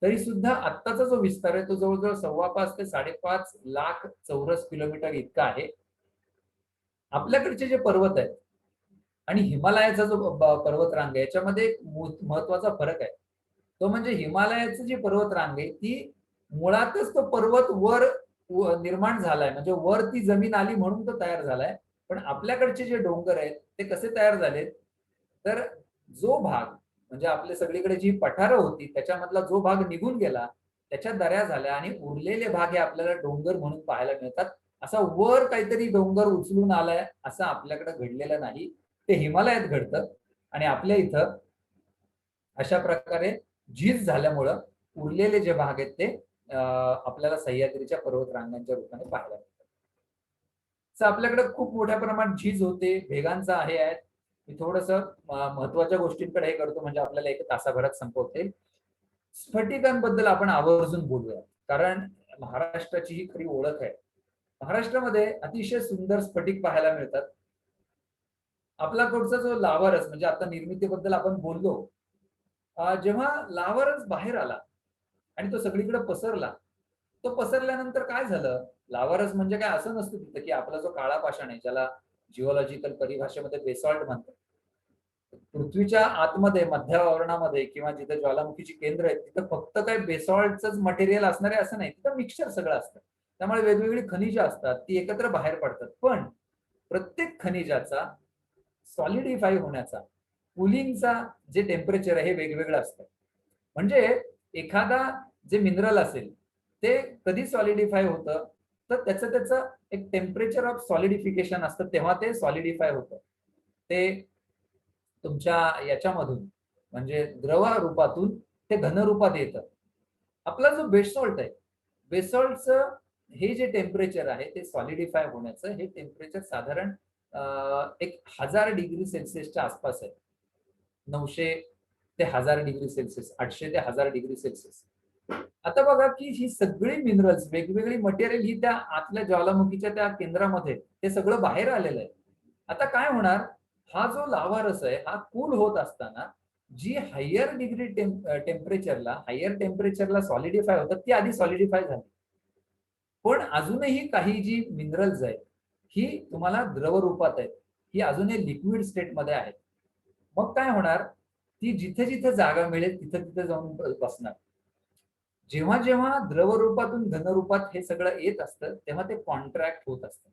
तरी सुद्धा आत्ताचा जो विस्तार आहे तो जवळजवळ 5.25 ते 5.5 लाख चौरस किलोमीटर इतका आहे. आपल्याकडचे जे पर्वत आहेत आणि हिमालयाचा जो पर्वत रांग आहे याच्यामध्ये एक महत्वाचा फरक आहे. तो म्हणजे हिमालयाची जी पर्वत रांग आहे ती मुळातच तो पर्वत वर निर्माण झालाय, म्हणजे वर ती जमीन आली म्हणून तो तयार झालाय. पण आपल्याकडचे जे डोंगर आहेत ते कसे तयार झालेत तर जो भाग म्हणजे आपले सगळीकडे जी पठारं होती त्याच्यामधला जो भाग निघून गेला त्याच्या दऱ्या झाल्या आणि उरलेले भाग हे आपल्याला डोंगर म्हणून पाहायला मिळतात. असा वर काहीतरी डोंगर उचलून आलाय असं आपल्याकडे घडलेलं नाही. ते हिमालयात घडतं आणि आपल्या इथं अशा प्रकारे झीज झाल्यामुळं उरलेले जे भाग आहेत ते आपल्याला सह्याद्रीच्या पर्वतरांगांच्या रूपाने पाहायला मिळतात. तर आपल्याकडे खूप मोठ्या प्रमाणात झीज होते, भेगांचा आहे. मी थोडस महत्वाच्या गोष्टींकडे हे करतो म्हणजे आपल्याला 1 तासाभरात संपवता येईल. स्फटिकांबद्दल आपण आवर्जून बोलूया कारण महाराष्ट्राची ही खरी ओळख आहे. महाराष्ट्रामध्ये अतिशय सुंदर स्फटिक पाहायला मिळतात. आपला कडचा जो लावारस म्हणजे आता निर्मितीबद्दल आपण बोललो, जेव्हा लावारस बाहेर आला आणि तो सगळीकडे पसरला, तो पसरल्यानंतर काय झालं, लावारस म्हणजे काय असं नसतं तिथं की आपला जो काळा पाषाण आहे ज्याला जिओलॉजिकल परिभाषेमध्ये बेसॉल्ट म्हणतात. पृथ्वीच्या आतमध्ये मध्य आवरणामध्ये किंवा जिथे ज्वालामुखीची केंद्र आहेत तिथं फक्त काय बेसॉल्टच मटेरियल असणार आहे असं नाही, तिथं मिक्सचर सगळं असतं. त्यामुळे वेगवेगळी खनिजे असतात ती एकत्र बाहेर पडतात. पण प्रत्येक खनिजाचा सॉलिडिफाय होण्याचा, कूलिंगचा जे टेम्परेचर आहे हे वेगवेगळं असतं. म्हणजे एखादा जे मिनरल असेल ते कधी सॉलिडिफाय होतं, तर त्याचं एक टेम्परेचर ऑफ सॉलिडिफिकेशन असतं, तेव्हा ते सॉलिडिफाय होतं. ते तुमच्या याच्यामधून म्हणजे द्रव रूपातून ते घन रूपात येतं. आपला जो बेसॉल्ट आहे, बेसॉल्टचं हे जे टेम्परेचर आहे ते सॉलिडिफाय होण्याचं हे टेम्परेचर साधारण 1000 डिग्री सेल्सिअसच्या आसपास आहे. 900 ते 1000 डिग्री सेल्सिअस, 800 ते 1000 डिग्री सेल्सिअस. आता बघा की ही सगळी मिनरल्स, वेगवेगळी मटेरियल ही त्या आतल्या ज्वालामुखीच्या त्या केंद्रामध्ये ते सगळं बाहेर आलेलं आहे. आता काय होणार, हा जो लाव्हा रस आहे हा कूल होत असताना जी हायर डिग्री टेम्परेचरला हायर टेम्परेचरला सॉलिडिफाय होतात ती आधी सॉलिडिफाय झाली. पण अजूनही काही जी मिनरल्स आहेत ही तुम्हाला द्रव रूपात आहेत, ही अजूनही लिक्विड स्टेटमध्ये आहेत. मग काय होणार, ती जिथे जिथे जागा मिळेल तिथे तिथे जाऊन बसणार. जेव्हा जेव्हा द्रव रूपातून घन रूपात हे सगळं येत असतं तेव्हा ते कॉन्ट्रॅक्ट होत असतं.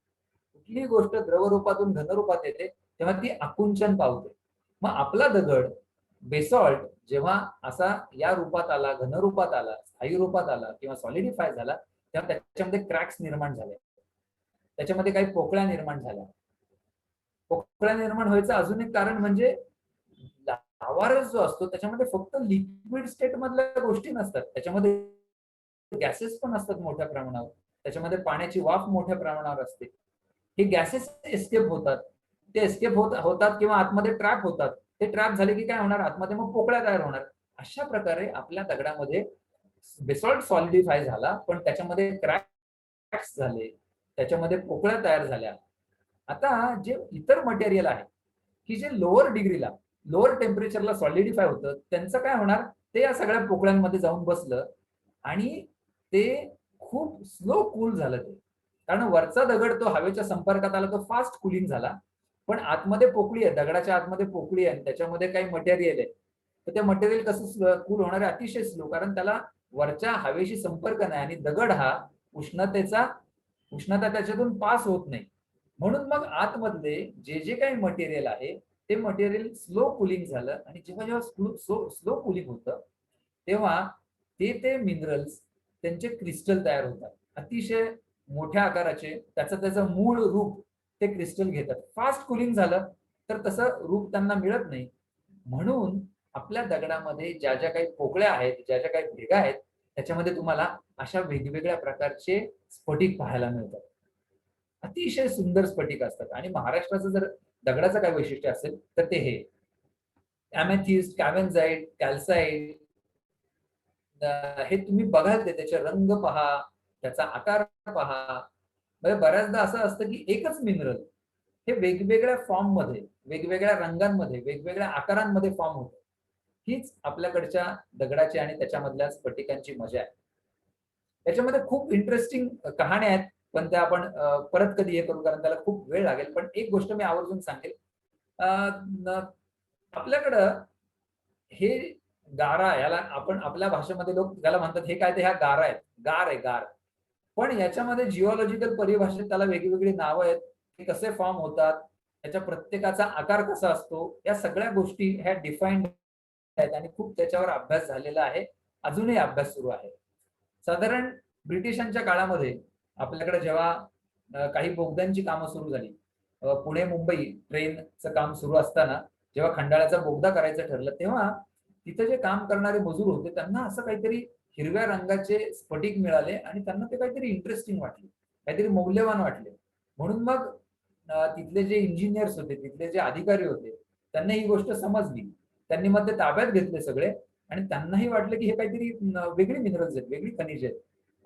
कुठलीही गोष्ट द्रव रूपातून घन रूपात येते तेव्हा ती आकुंचन पावते. मग आपला दगड बेसॉल्ट जेव्हा असा या रूपात आला, घन रूपात आला, स्थायी रूपात आला किंवा सॉलिडिफाय झाला तेव्हा त्याच्यामध्ये क्रॅक्स निर्माण झाले, त्याच्यामध्ये काही पोकळ्या निर्माण झाल्या. पोकळ्या निर्माण व्हायचं अजून एक कारण म्हणजे लावारस जो असतो त्याच्यामध्ये फक्त लिक्विड स्टेट मधल्या गोष्टी नसतात, त्याच्यामध्ये गॅसेस पण असतात मोठ्या प्रमाणावर, त्याच्यामध्ये पाण्याची वाफ मोठ्या प्रमाणावर असते. हे गॅसेस एस्केप होतात, ते एस्केप होतात किंवा आतमध्ये ट्रॅप होतात. ते ट्रॅप झाले की काय होणार, आतमध्ये मग पोकळ्या तयार होणार. अशा प्रकारे आपल्या दगडामध्ये बेसॉल्ट सॉलिडिफाय झाला पण त्याच्यामध्ये क्रॅक्स झाले, त्याच्यामध्ये पोकळ्या तयार झाल्या. आता जे इतर मटेरियल आहे की जे लोअर डिग्रीला लोअर टेम्परेचरला सॉलिडिफाय होतं त्यांचं काय होणार, ते या सगळ्या पोकळ्यांमध्ये जाऊन बसलं आणि ते खूप स्लो कूल झालं ते. कारण वरचा दगड तो हवेच्या संपर्कात आला, तो फास्ट कुलिंग झाला. पण आतमध्ये पोकळी आहे, दगडाच्या आतमध्ये पोकळी आहे, त्याच्यामध्ये काही मटेरियल आहे. तर ते मटेरियल कसं कूल होणार आहे, अतिशय स्लो, कारण त्याला वरच्या हवेशी संपर्क नाही आणि दगड हा उष्णता त्याच्यातून पास होत नाही. म्हणून मग आतमधले जे जे काही मटेरियल आहे ते मटेरियल स्लो कुलिंग झालं आणि जेव्हा जेव्हा स्लो कुलिंग होतं तेव्हा ते मिनरल्स त्यांचे क्रिस्टल तयार होतात. अतिशय मोठ्या आकाराचे त्याचं मूळ रूप ते क्रिस्टल घेतात. फास्ट कुलिंग झालं तर तसं रूप त्यांना मिळत नाही. म्हणून आपल्या दगडामध्ये ज्या ज्या काही पोकळ्या आहेत, ज्या ज्या काही भेगा आहेत, त्याच्यामध्ये तुम्हाला अशा वेगवेगळ्या प्रकारचे स्फटिक पाहायला मिळतात. अतिशय सुंदर स्फटिक असतात आणि महाराष्ट्राचं जर दगडाचं काय वैशिष्ट्य असेल तर ते हे अमेथिस्ट, कॅव्हनजाइट, कॅल्साइट, हे तुम्ही बघाल ते त्याचे रंग पहा, त्याचा आकार पहा. म्हणजे बऱ्याचदा असं असतं की एकच मिनरल हे वेगवेगळ्या फॉर्म मध्ये, वेगवेगळ्या रंगांमध्ये, वेगवेगळ्या आकारांमध्ये फॉर्म होतं. हीच आपल्याकडच्या दगडाची आणि त्याच्यामधल्या स्फटिकांची मजा आहे. त्याच्यामध्ये खूप इंटरेस्टिंग कहाण्या आहेत, पण त्या आपण परत कधी हे करू कारण त्याला खूप वेळ लागेल. पण एक गोष्ट मी आवर्जून सांगेल, आपल्याकडं हे गारा, याला आपण आपल्या भाषेमध्ये लोक त्याला म्हणतात हे काय, ते ह्या गारा आहेत, गार आहे गार. पण याच्यामध्ये जिओलॉजिकल परिभाषेत त्याला वेगवेगळी नावं आहेत, ते कसे फॉर्म होतात, त्याच्या प्रत्येकाचा आकार कसा असतो, या सगळ्या गोष्टी ह्या डिफाईन्ड आहेत आणि खूप त्याच्यावर अभ्यास झालेला आहे. अजूनही अभ्यास सुरू आहे. साधारण ब्रिटिशांच्या काळामध्ये आपल्याकडे जेव्हा काही बोगद्यांची कामं सुरू झाली, पुणे मुंबई ट्रेनचं काम सुरू असताना जेव्हा खंडाळ्याचा बोगदा करायचं ठरलं तेव्हा तिथे जे काम करणारे मजूर होते त्यांना असं काहीतरी हिरव्या रंगाचे स्फटिक मिळाले आणि त्यांना ते काहीतरी इंटरेस्टिंग वाटले, काहीतरी मौल्यवान वाटले. म्हणून मग तिथले जे इंजिनियर्स होते, तिथले जे अधिकारी होते, त्यांना ही गोष्ट समजली. त्यांनी मग ते ताब्यात घेतले सगळे आणि त्यांनाही वाटलं की हे काहीतरी वेगळी मिनरल्स आहेत, वेगळी खनिज आहेत,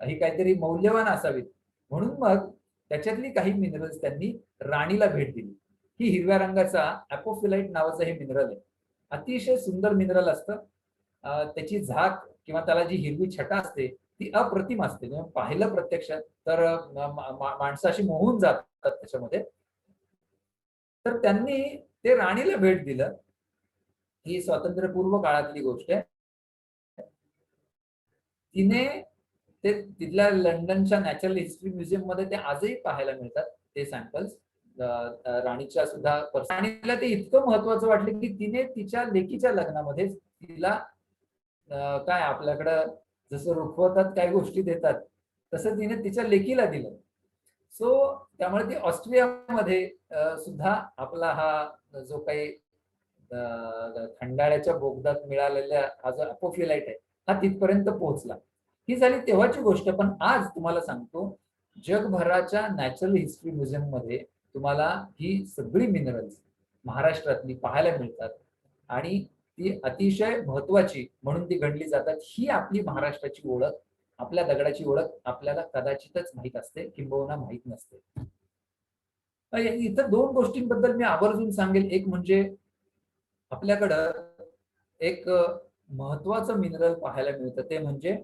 ही काहीतरी मौल्यवान असावीत. म्हणून मग त्याच्यातली काही मिनरल्स त्यांनी राणीला भेट दिली. ही हिरव्या रंगाचा अपोफिलाइट नावाचं हे मिनरल आहे. अतिशय सुंदर मिनरल असतं. त्याची झाक किंवा त्याला जी हिरवी छटा असते ती अप्रतिम असते. तुम्ही पाहिलं प्रत्यक्ष तर माणसं अशी मोहून जातात त्याच्यामध्ये. तर त्यांनी ते राणीला भेट दिलं. ही स्वातंत्र्यपूर्व काळातली गोष्ट आहे. तिने ते तिथल्या लंडनच्या नॅचरल हिस्ट्री म्युझियम मध्ये ते आजही पाहायला मिळतात ते सॅम्पल्स. राणीच्या सुद्धा राणीला ते इतकं महत्वाचं वाटलं की तिने तिच्या लेकीच्या लग्नामध्ये तिला काय आपल्याकडं जसं रुखवतात काही गोष्टी देतात, तसं तिने तिच्या लेकीला दिलं. सो त्यामुळे ती ऑस्ट्रियामध्ये सुद्धा आपला हा जो काही खंडाळ्याच्या बोगद्यात मिळालेला हा जो अपोफिलाइट आहे, हा तिथपर्यंत पोहोचला. ही झाली तेव्हाची गोष्ट. पण आज तुम्हाला सांगतो, जगभराच्या नॅचरल हिस्ट्री म्युझियममध्ये तुम्हाला ही सगळी मिनरल्स महाराष्ट्रातली पाहायला मिळतात आणि ती अतिशय महत्वाची म्हणून ती गणली जातात. ही आपली महाराष्ट्राची ओळख, आपल्या दगडाची ओळख आपल्याला कदाचितच माहीत असते, किंबहुना माहीत नसते. इथं 2 गोष्टींबद्दल मी आवर्जून सांगेल. एक म्हणजे आपल्याकडं एक महत्वाचं मिनरल पाहायला मिळतं ते म्हणजे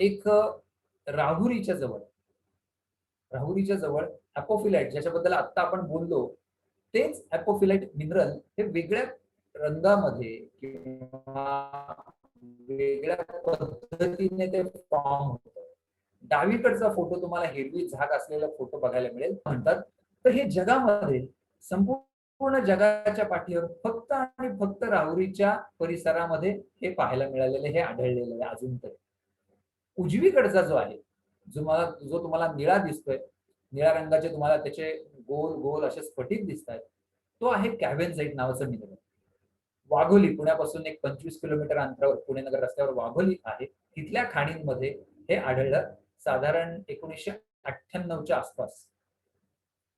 एक राहुरीच्या जवळ राहुरीच्या जवळ अपोफिलाइट ज्याच्याबद्दल आता आपण बोललो, तेच अपोफिलाइट मिनरल हे वेगळ्या रंगामध्ये किंवा वेगळ्या पद्धतीने ते फॉर्म होतं. डावीकडचा फोटो तुम्हाला हिरवी झाक असलेला फोटो बघायला मिळेल. म्हणतात तर हे जगामध्ये संपूर्ण जगाच्या पाठीवर फक्त आणि फक्त राहुरीच्या परिसरामध्ये हे पाहायला मिळालेलं, हे आढळलेलं आहे अजून तरी. उजवीकडचा जो आहे, जो तुम्हाला निळा दिसतोय, निळ्या रंगाचे तुम्हाला त्याचे गोल गोल असे स्फटिक दिसतायत, तो आहे कॅव्हेनझाईट नावाचं मिनरल. वाघोली पुण्यापासून एक 25 किलोमीटर अंतरावर पुणे नगर रस्त्यावर वाघोली आहे. तिथल्या खाणींमध्ये हे आढळलं साधारण 1998च्या आसपास.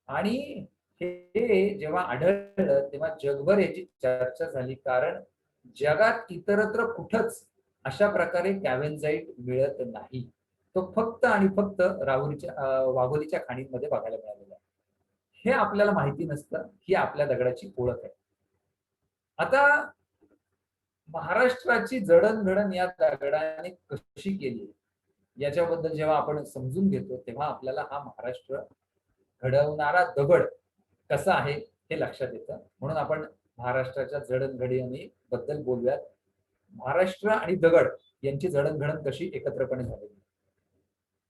आणि हे जेव्हा आढळलं तेव्हा जगभर याची चर्चा झाली, कारण जगात इतरत्र कुठंच अशा प्रकारे कॅव्हेनझाईट मिळत नाही. तो फक्त आणि फक्त वाघोलीच्या खाणींमध्ये बघायला मिळालेला आहे. हे आपल्याला माहिती नसतं. ही आपल्या दगडाची ओळख आहे. आता महाराष्ट्राची जडणघडण या दगडाने कशी केली याच्याबद्दल जेव्हा आपण समजून घेतो, तेव्हा आपल्याला हा महाराष्ट्र घडवणारा दगड कसा आहे हे लक्षात येतं. म्हणून आपण महाराष्ट्राच्या जडणघडणी बद्दल बोलूयात. महाराष्ट्र आणि दगड यांची जडणघडण कशी एकत्रपणे झालेली.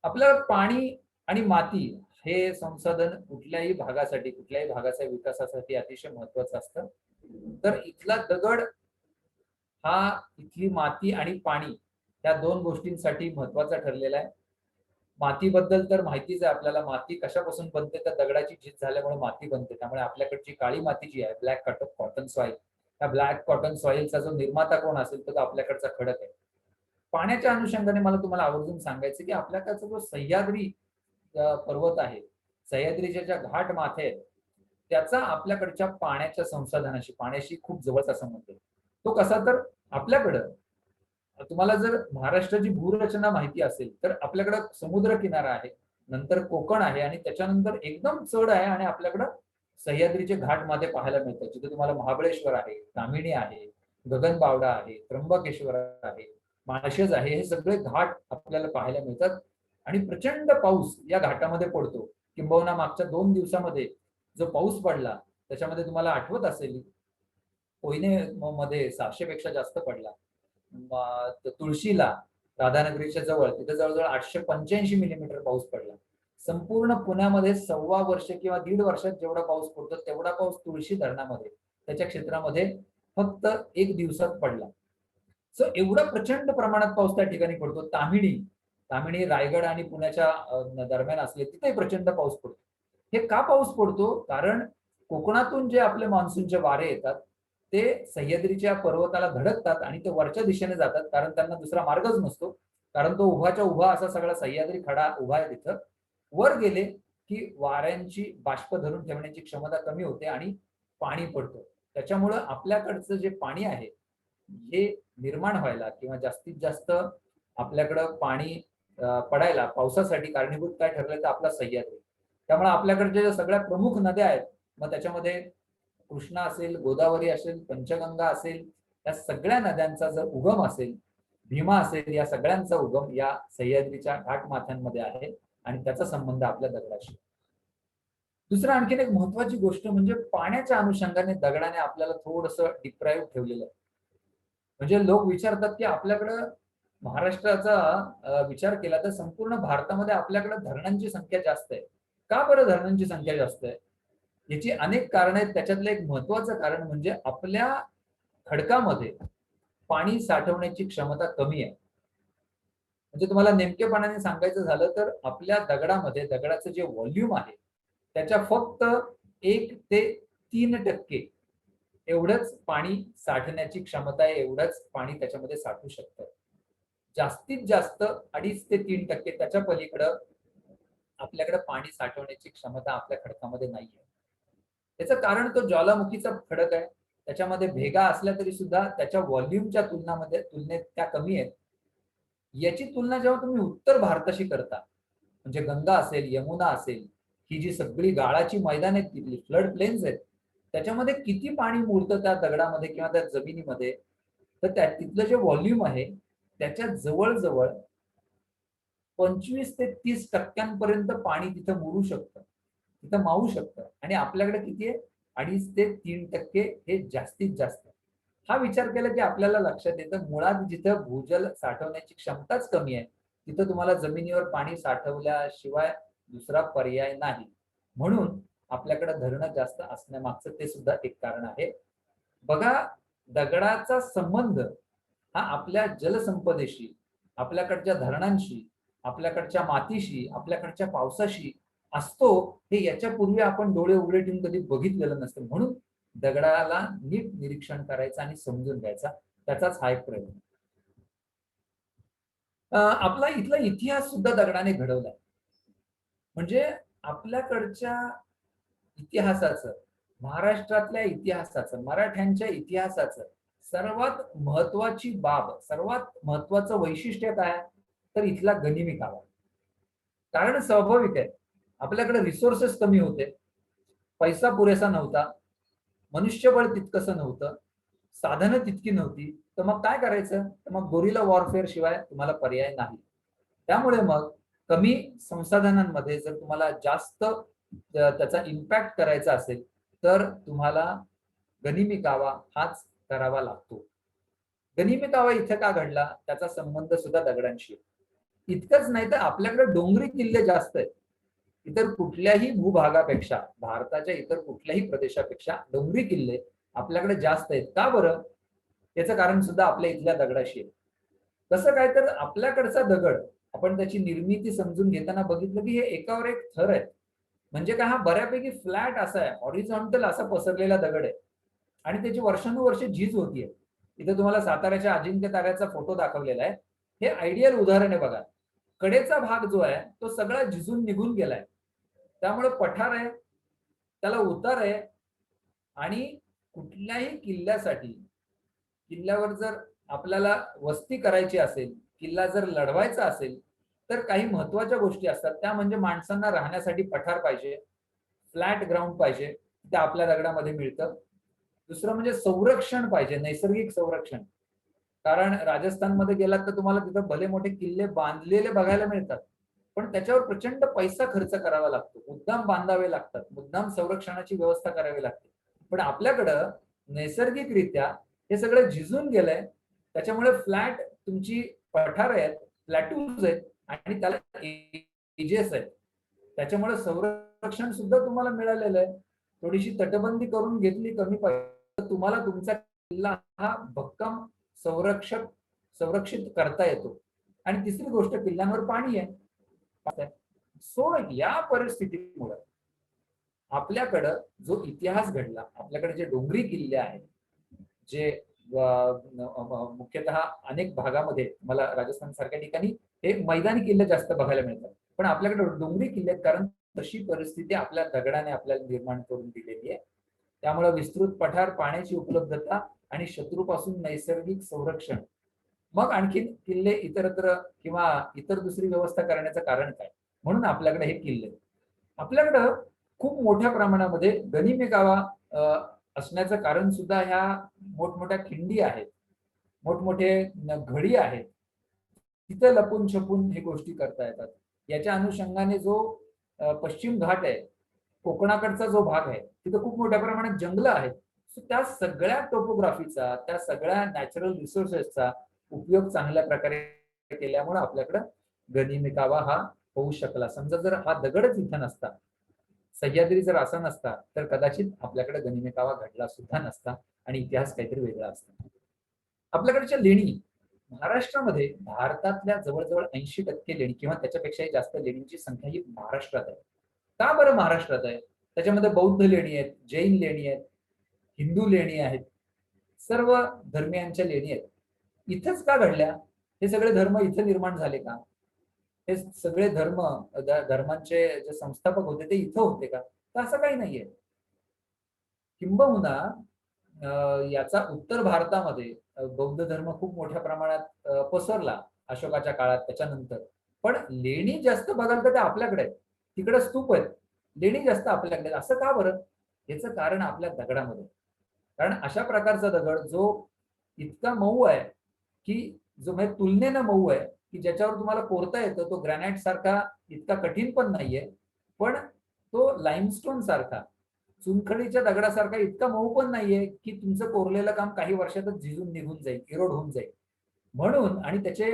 आपलं पाणी आणि माती हे संसाधन कुठल्याही भागाच्या विकासासाठी अतिशय महत्वाचं असतं. तर इथला दगड हा इथली माती आणि पाणी या 2 गोष्टींसाठी महत्वाचा ठरलेला आहे. मातीबद्दल तर माहितीच आहे आपल्याला. माती कशापासून बनते, तर दगडाची झीज झाल्यामुळे माती बनते. त्यामुळे आपल्याकडची काळी माती जी आहे, ब्लॅक कॉटन सॉइल, त्या ब्लॅक कॉटन सॉइलचा जो निर्माता कोण असेल तर तो आपल्याकडचा खडक आहे. पाण्याच्या अनुषंगाने मला तुम्हाला आवर्जून सांगायचं की आपल्याकडचा जो सह्याद्री पर्वत आहे, सह्याद्रीच्या ज्या घाट माथे आहेत, त्याचा आपल्याकडच्या पाण्याच्या संसाधनाशी, पाण्याशी खूप जवळचा संबंध आहे. तो कसा, तर आपल्याकडं तुम्हाला जर महाराष्ट्राची भूरचना माहिती असेल तर आपल्याकडं समुद्र किनारा आहे, नंतर कोकण आहे आणि त्याच्यानंतर एकदम चढ आहे आणि आपल्याकडं सह्याद्रीचे घाट मध्ये पाहायला मिळतात, जिथे तुम्हाला महाबळेश्वर आहे, तामिणी आहे, गगनबावडा आहे, त्र्यंबकेश्वर आहे, माळशेज आहे. हे सगळे घाट आपल्याला पाहायला मिळतात आणि प्रचंड पाऊस या घाटामध्ये पडतो. किंबहुना मागच्या 2 दिवसामध्ये जो पाऊस पडला त्याच्यामध्ये तुम्हाला आठवत असेल, कोयने मध्ये 600 पेक्षा जास्त पडला. तुळशीला, राधानगरीच्या जवळ, तिथे जवळजवळ 885 मिलीमीटर पाऊस पडला. संपूर्ण पुण्यामध्ये 1.25 वर्ष किंवा 1.5 वर्षात जेवढा पाऊस पडतो तेवढा पाऊस तुळशी धरणामध्ये, त्याच्या क्षेत्रामध्ये फक्त 1 दिवसात पडला. सो एवढा प्रचंड प्रमाणात पाऊस त्या ठिकाणी पडतो. तामिणी रायगड आणि पुण्याच्या दरम्यान असले तिथे प्रचंड पाऊस पडतो. हे का पाऊस पडतो? कारण कोकणातून जे आपले मान्सूनचे वारे येतात ते सह्याद्रीच्या पर्वताला धडकतात आणि ते वरच्या दिशेने जातात, कारण त्यांना दुसरा मार्गच नसतो. कारण तो उभाच्या उभा असा सगळा सह्याद्री खडा उभा आहे तिथं. वर गेले की वाऱ्यांची बाष्प धरून ठेवण्याची क्षमता कमी होते आणि पाणी पडतं. त्याच्यामुळं आपल्याकडचं जे पाणी आहे हे निर्माण व्हायला किंवा जास्तीत जास्त आपल्याकडं पाणी पडायला पावसासाठी कारणीभूत काय ठरलंय, तर आपला सह्याद्री. त्यामुळे आपल्याकडच्या ज्या सगळ्या प्रमुख नद्या आहेत, मग त्याच्यामध्ये कृष्णा असेल, गोदावरी असेल, पंचगंगा असेल, या सगळ्या नद्यांचा जर उगम असेल, भीमा असेल, या सगळ्यांचा उगम या सह्याद्रीच्या घाटमाथ्यांमध्ये आहे आणि त्याचा संबंध आपल्या दगडाशी. दुसरं आणखीन एक महत्वाची गोष्ट म्हणजे पाण्याच्या अनुषंगाने दगडाने आपल्याला थोडंसं डिप्राईव्ह ठेवलेलं आहे. म्हणजे लोक विचारतात की आपल्याकडं महाराष्ट्राचा विचार केला तर संपूर्ण भारतामध्ये आपल्याकडे धरणांची संख्या जास्त आहे. का बरं धरणांची संख्या जास्त आहे? याची अनेक कारण आहेत. त्याच्यातलं एक महत्वाचं कारण म्हणजे आपल्या खडकामध्ये पाणी साठवण्याची क्षमता कमी आहे. म्हणजे तुम्हाला नेमकेपणाने सांगायचं झालं तर आपल्या दगडामध्ये दगडाचं जे व्हॉल्यूम आहे त्याच्या फक्त 1 ते 3% एवढंच पाणी साठण्याची क्षमता आहे, एवढंच पाणी त्याच्यामध्ये साठू शकतं. जास्तीत जास्त 2.5 ते 3% त्याच्या पलीकडं आपल्याकडे पाणी साठवण्याची क्षमता आपल्या खडकामध्ये नाहीये. त्याचं कारण तो ज्वालामुखीचा खडक आहे. त्याच्यामध्ये भेगा असल्या तरी सुद्धा त्याच्या व्हॉल्यूमच्या तुलनेत त्या कमी आहेत. याची तुलना जेव्हा तुम्ही उत्तर भारताशी करता, म्हणजे गंगा असेल, यमुना असेल, ही जी सगळी गाळाची मैदान आहेत तिथली फ्लड प्लेन्स आहेत, त्याच्यामध्ये किती पाणी मुरतं त्या दगडामध्ये किंवा त्या जमिनीमध्ये, तर त्या तिथलं जे व्हॉल्यूम आहे त्याच्या जवळ-जवळ 25 ते 30% पाणी तिथं मुरू शकतं. तिथं मावू शकतं आणि आपल्याकडे किती आहे? 2.5 ते 3% हे जास्तीत जास्त. हा विचार केला की आपल्याला लक्षात येतं मुळात जिथं भूजल साठवण्याची क्षमताच कमी आहे, तिथं तुम्हाला जमिनीवर पाणी साठवल्याशिवाय दुसरा पर्याय नाही. म्हणून आपल्याकडे धरणं जास्त असण्यामागचं ते सुद्धा एक कारण आहे. बघा, दगडाचा संबंध हा आपल्या जलसंपदेशी, आपल्याकडच्या धरणांशी, आपल्याकडच्या मातीशी, आपल्याकडच्या पावसाशी असतो, हे याच्यापूर्वी आपण डोळे उघडे ठेवून कधी बघितलेलं नसतं. म्हणून दगडाला नीट निरीक्षण करायचं आणि समजून घ्यायचा, त्याचाच हा एक प्रयत्न. आपला इथला इतिहास सुद्धा दगडाने घडवलाय. म्हणजे आपल्याकडच्या इतिहासाचं, महाराष्ट्रातल्या इतिहासाचं, मराठ्यांच्या इतिहासाचं सर्वात महत्वाची बाब, सर्वात महत्वाचं वैशिष्ट्य काय? तर इथला गनिमी कावा. कारण स्वाभाविक आहे, आपल्याकडे रिसोर्सेस कमी होते, पैसा पुरेसा नव्हता, मनुष्यबळ तितकंसं नव्हतं, साधनं तितकी नव्हती. तर मग काय करायचं? तर मग गोरिला वॉरफेअर शिवाय तुम्हाला पर्याय नाही. त्यामुळे मग कमी संसाधनांमध्ये जर तुम्हाला जास्त त्याचा इम्पॅक्ट करायचा असेल, तर तुम्हाला गनिमी कावा हाच करावा लागतो. गनिमी कावा इथे का घडला? त्याचा संबंध सुद्धा दगडांशी आहे. इतकंच नाही तर आपल्याकडे डोंगरी किल्ले जास्त आहेत. इतर कुठल्याही भूभागापेक्षा, भारताच्या इतर कुठल्याही प्रदेशापेक्षा डोंगरी किल्ले आपल्याकडे जास्त आहेत. का बरं? याचं कारण सुद्धा आपल्या इथल्या दगडाशी आहे. कसं काय? तर आपल्याकडचा दगड आपण त्याची निर्मिती समजून घेताना बघितलं की हे एकावर एक थर आहेत. म्हणजे काय, हा बऱ्यापैकी फ्लॅट असा आहे, हॉरिझॉन्टल असा पसरलेला दगड आहे आणि त्याची वर्षानुवर्षे झीज होतीये. इथे तुम्हाला साताऱ्याच्या अजिंक्यताऱ्याचा फोटो दाखवलेला आहे. हे आयडियल उदाहरण आहे बघा. कडेचा भाग जो आहे तो सगळा झिजून निघून गेलाय. त्यामुळे पठार आहे, त्याला उतार आहे आणि कुठल्याही किल्ल्यासाठी, किल्ल्यावर जर आपल्याला वस्ती करायची असेल, किल्ला जर लढवायचा असेल, तर काही महत्वाच्या गोष्टी असतात. त्या म्हणजे माणसांना राहण्यासाठी पठार पाहिजे, फ्लॅट ग्राउंड पाहिजे, ते आपल्या दगडामध्ये मिळतं. दुसरं म्हणजे संरक्षण पाहिजे, नैसर्गिक संरक्षण. कारण राजस्थानमध्ये गेलात तर तुम्हाला तिथं भले मोठे किल्ले बांधलेले बघायला मिळतात. पण त्याच्यावर प्रचंड पैसा खर्च करावा लागतो. मुद्दाम बांधावे लागतात. मुद्दाम संरक्षणाची व्यवस्था करावी लागते. पण आपल्याकडं नैसर्गिकरित्या हे सगळं झिजून गेलंय. त्याच्यामुळे फ्लॅट तुमची पठार आहेत, प्लॅटूज आहेत आणि त्याला एजेस आहेत. त्याच्यामुळे संरक्षण सुद्धा तुम्हाला मिळालेलं आहे. थोडीशी तटबंदी करून घेतली कमी पैशात, तुम्हाला तुमचा किल्ला हा भक्कम संरक्षित करता येतो. आणि तिसरी गोष्ट, किल्ल्यांवर पाणी आहे. सो या परिस्थितीमुळे आपल्याकडं जो इतिहास घडला, आपल्याकडे जे डोंगरी किल्ले आहेत, जे मुख्यतः अनेक भागामध्ये मला राजस्थान सारख्या ठिकाणी हे मैदानी किल्ले जास्त बघायला मिळतात. पण आपल्याकडे डोंगरी किल्ले आहेत, कारण तशी परिस्थिती आपल्या दगडाने आपल्याला निर्माण करून दिलेली आहे. त्यामुळे विस्तृत पठार, पाण्याची उपलब्धता आणि शत्रूपासून नैसर्गिक संरक्षण. मग आणखी किल्ले इतरत्र किंवा इतर दुसरी व्यवस्था करण्याचं कारण काय? म्हणून आपल्याकडे हे किल्ले. आपल्याकडं खूप मोठ्या प्रमाणामध्ये गनिमी कावा असण्याचं कारण सुद्धा ह्या मोठमोठ्या खिंडी आहेत, मोठमोठे घडी आहेत. तिथे लपून छपून हे गोष्टी करता येतात. याच्या अनुषंगाने जो पश्चिम घाट आहे, कोकणाकडचा जो भाग आहे, तिथे खूप मोठ्या प्रमाणात जंगलं आहेत. सो त्या सगळ्या टोपोग्राफीचा, त्या सगळ्या नॅचरल रिसोर्सेसचा उपयोग चांगल्या प्रकारे केल्यामुळे आपल्याकडे गनिमी कावा हा होऊ शकला. समजा जर हा दगडच इथं नसता, सह्याद्री जर असा नसता, तर कदाचित आपल्याकडे गनिमी कावा घडला सुद्धा नसता आणि इतिहास काहीतरी वेगळा असता. आपल्याकडच्या लेणी, महाराष्ट्रामध्ये भारतातल्या जवळजवळ 80% लेणी किंवा त्याच्यापेक्षाही जास्त लेणींची संख्या ही महाराष्ट्रात आहे. का बरं महाराष्ट्रात आहे? त्याच्यामध्ये बौद्ध लेणी आहेत, जैन लेणी आहेत, हिंदू लेणी आहेत, सर्व धर्मियांच्या लेणी आहेत. इथंच का घडल्या? हे सगळे धर्म इथे निर्माण झाले का? हे सगळे धर्मांचे जे संस्थापक होते ते इथं होते का? तर असं काही नाहीये. किंबहुना याचा उत्तर भारतामध्ये बौद्ध धर्म खूप मोठ्या प्रमाणात पसरला अशोकाच्या काळात, त्याच्यानंतर. पण लेणी जास्त बघाल तर त्या आपल्याकडे आहेत. तिकडे स्तूप आहेत. लेणी जास्त आपल्याकडे आहेत. असं का बरं? याचं कारण आपल्या दगडामध्ये. कारण अशा प्रकारचा दगड जो इतका मऊ आहे, की जो म्हणजे तुलनेनं मऊ आहे, की ज्याच्यावर तुम्हाला कोरता येतं. तो ग्रॅनाइट सारखा इतका कठीण पण नाहीये. पण तो लाईमस्टोन सारखा, चुनखडीच्या दगडासारखा इतका मऊ पण नाहीये, की तुमचं कोरलेलं काम काही वर्षातच झिजून निघून जाईल, इरोड होऊन जाईल. म्हणून आणि त्याचे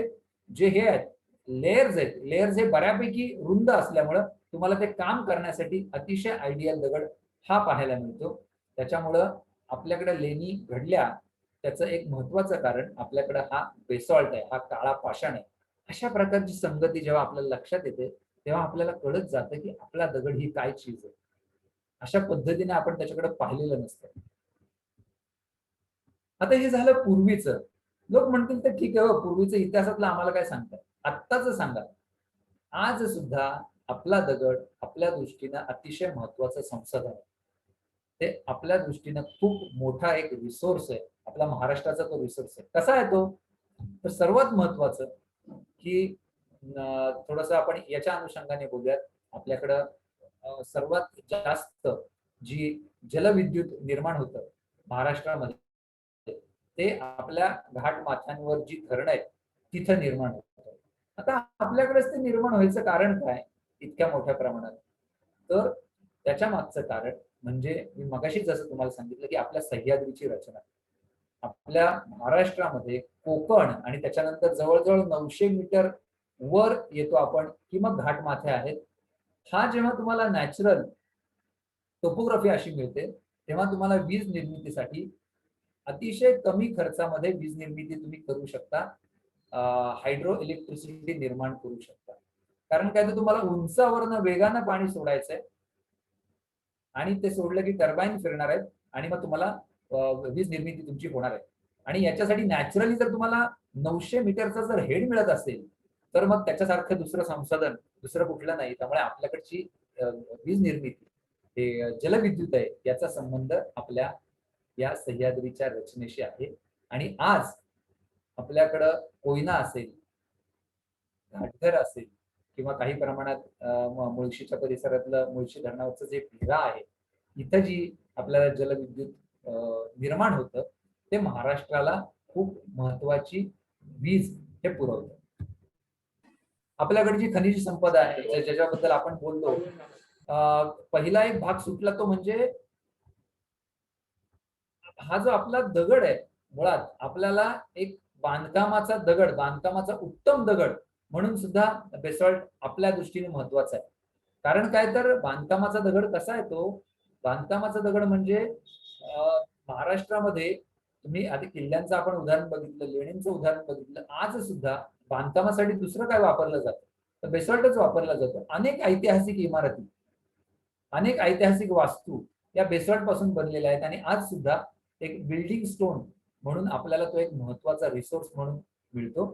जे हे आहेत, लेयर्स आहेत. लेयर्स हे बऱ्यापैकी रुंद असल्यामुळं तुम्हाला ते काम करण्यासाठी अतिशय आयडियल दगड हा पाहायला मिळतो. त्याच्यामुळं आपल्याकडे लेणी घडल्या, त्याचं एक महत्वाचं कारण आपल्याकडे हा बेसॉल्ट आहे, हा काळा पाषाण आहे. अशा प्रकारची संगती जेव्हा आपल्याला लक्षात येते, तेव्हा आपल्याला कळत जातं, की आपला दगड ही काय चीज आहे. अशा पद्धतीने आपण त्याच्याकडे पाहिलेलं नसतं. आता हे झालं पूर्वीचं. लोक म्हणतील तर ठीक आहे, हो पूर्वीचं इतिहासातलं आम्हाला काय सांगताय? आत्ताच सांगा. आज सुद्धा आपला दगड आपल्या दृष्टीनं अतिशय महत्वाचं संसाधन आहे. ते आपल्या दृष्टीनं खूप मोठा एक रिसोर्स आहे. आपला महाराष्ट्राचा तो रिसोर्स आहे. कसा आहे तो? तर सर्वात महत्वाचं, की थोडंसं आपण याच्या अनुषंगाने बोलूयात. आपल्याकडं सर्वात जास्त जी जलविद्युत निर्माण होतं महाराष्ट्रामध्ये, ते आपल्या घाट माथ्यांवर जी धरणं आहेत, तिथं निर्माण होतं. आता आपल्याकडेच ते निर्माण व्हायचं कारण काय इतक्या मोठ्या प्रमाणात? तर त्याच्या मागचं कारण म्हणजे मी मगाशी जसं तुम्हाला सांगितलं, की आपल्या सह्याद्रीची रचना. आपल्या महाराष्ट्रामध्ये कोकण आणि त्याच्यानंतर जवळ-जवळ 900 मीटर वर येतो आपण, की मग घाटमाथ्या आहेत. हा जेव्हा तुम्हाला नॅचरल टोपोग्राफी अशी मिळते, तेव्हा तुम्हाला वीज निर्मितीसाठी अतिशय कमी खर्चामध्ये वीज निर्मिती तुम्ही करू शकता. हायड्रो इलेक्ट्रिसिटी निर्माण करू शकता. कारण काय, तर तुम्हाला उंचावरनं वेगानं पाणी सोडायचंय आणि ते सोडलं की टर्बाईन फिरणार आहेत आणि मग तुम्हाला वीज निर्मिती तुमची होणार आहे. आणि याच्यासाठी नॅचरली जर तुम्हाला 900 मीटरचा जर हेड मिळत असेल, तर मग त्याच्यासारखं दुसरं संसाधन दुसरं कुठलं नाही. त्यामुळे आपल्याकडची वीज निर्मिती हे जलविद्युत आहे, याचा संबंध आपल्या या सह्याद्रीच्या रचनेशी आहे. आणि आज आपल्याकडं कोयना असेल, घाटघर असेल किंवा काही प्रमाणात मुळशीच्या परिसरातलं मुळशी धरणावरचं जे भिरा आहे, इथं जी आपल्याला जलविद्युत निर्माण होतं, ते महाराष्ट्राला खूप महत्वाची वीज हे पुरवतं. आपल्याकडे जी खनिज संपदा आहे, ज्याच्याबद्दल आपण बोललो, पहिला एक भाग सुटला तो म्हणजे हा जो आपला दगड आहे, मुळात आपल्याला एक बांधकामाचा दगड, बांधकामाचा उत्तम दगड म्हणून सुद्धा बेसॉल्ट आपल्या दृष्टीने महत्वाचा आहे. कारण काय, तर बांधकामाचा दगड कसा आहे तो? बांधकामाचा दगड म्हणजे महाराष्ट्रामध्ये तुम्ही आधी किल्ल्यांचं आपण उदाहरण बघितलं, लेण्यांचं उदाहरण बघितलं. आज सुद्धा बांधकामासाठी दुसरं काय वापरलं जातं? तर बेसॉल्टच वापरला जातो. अनेक ऐतिहासिक इमारती, अनेक ऐतिहासिक वास्तू या बेसॉल्ट पासून बनलेल्या आहेत आणि आज सुद्धा एक बिल्डिंग स्टोन म्हणून आपल्याला तो एक महत्वाचा रिसोर्स म्हणून मिळतो.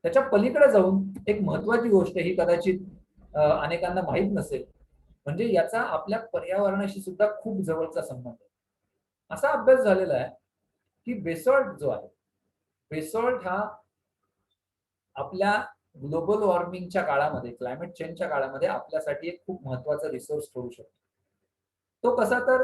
त्याच्या पलीकडे जाऊन एक महत्वाची गोष्ट ही कदाचित अनेकांना माहीत नसेल, म्हणजे याचा आपल्या पर्यावरणाशी सुद्धा खूप जवळचा संबंध आहे. असा अभ्यास झालेला आहे, की बेसॉल्ट जो आहे, बेसॉल्ट हा आपल्या ग्लोबल वॉर्मिंगच्या काळामध्ये, क्लायमेट चेंजच्या काळामध्ये आपल्यासाठी एक खूप महत्वाचा रिसोर्स ठरू शकतो. तो कसा, तर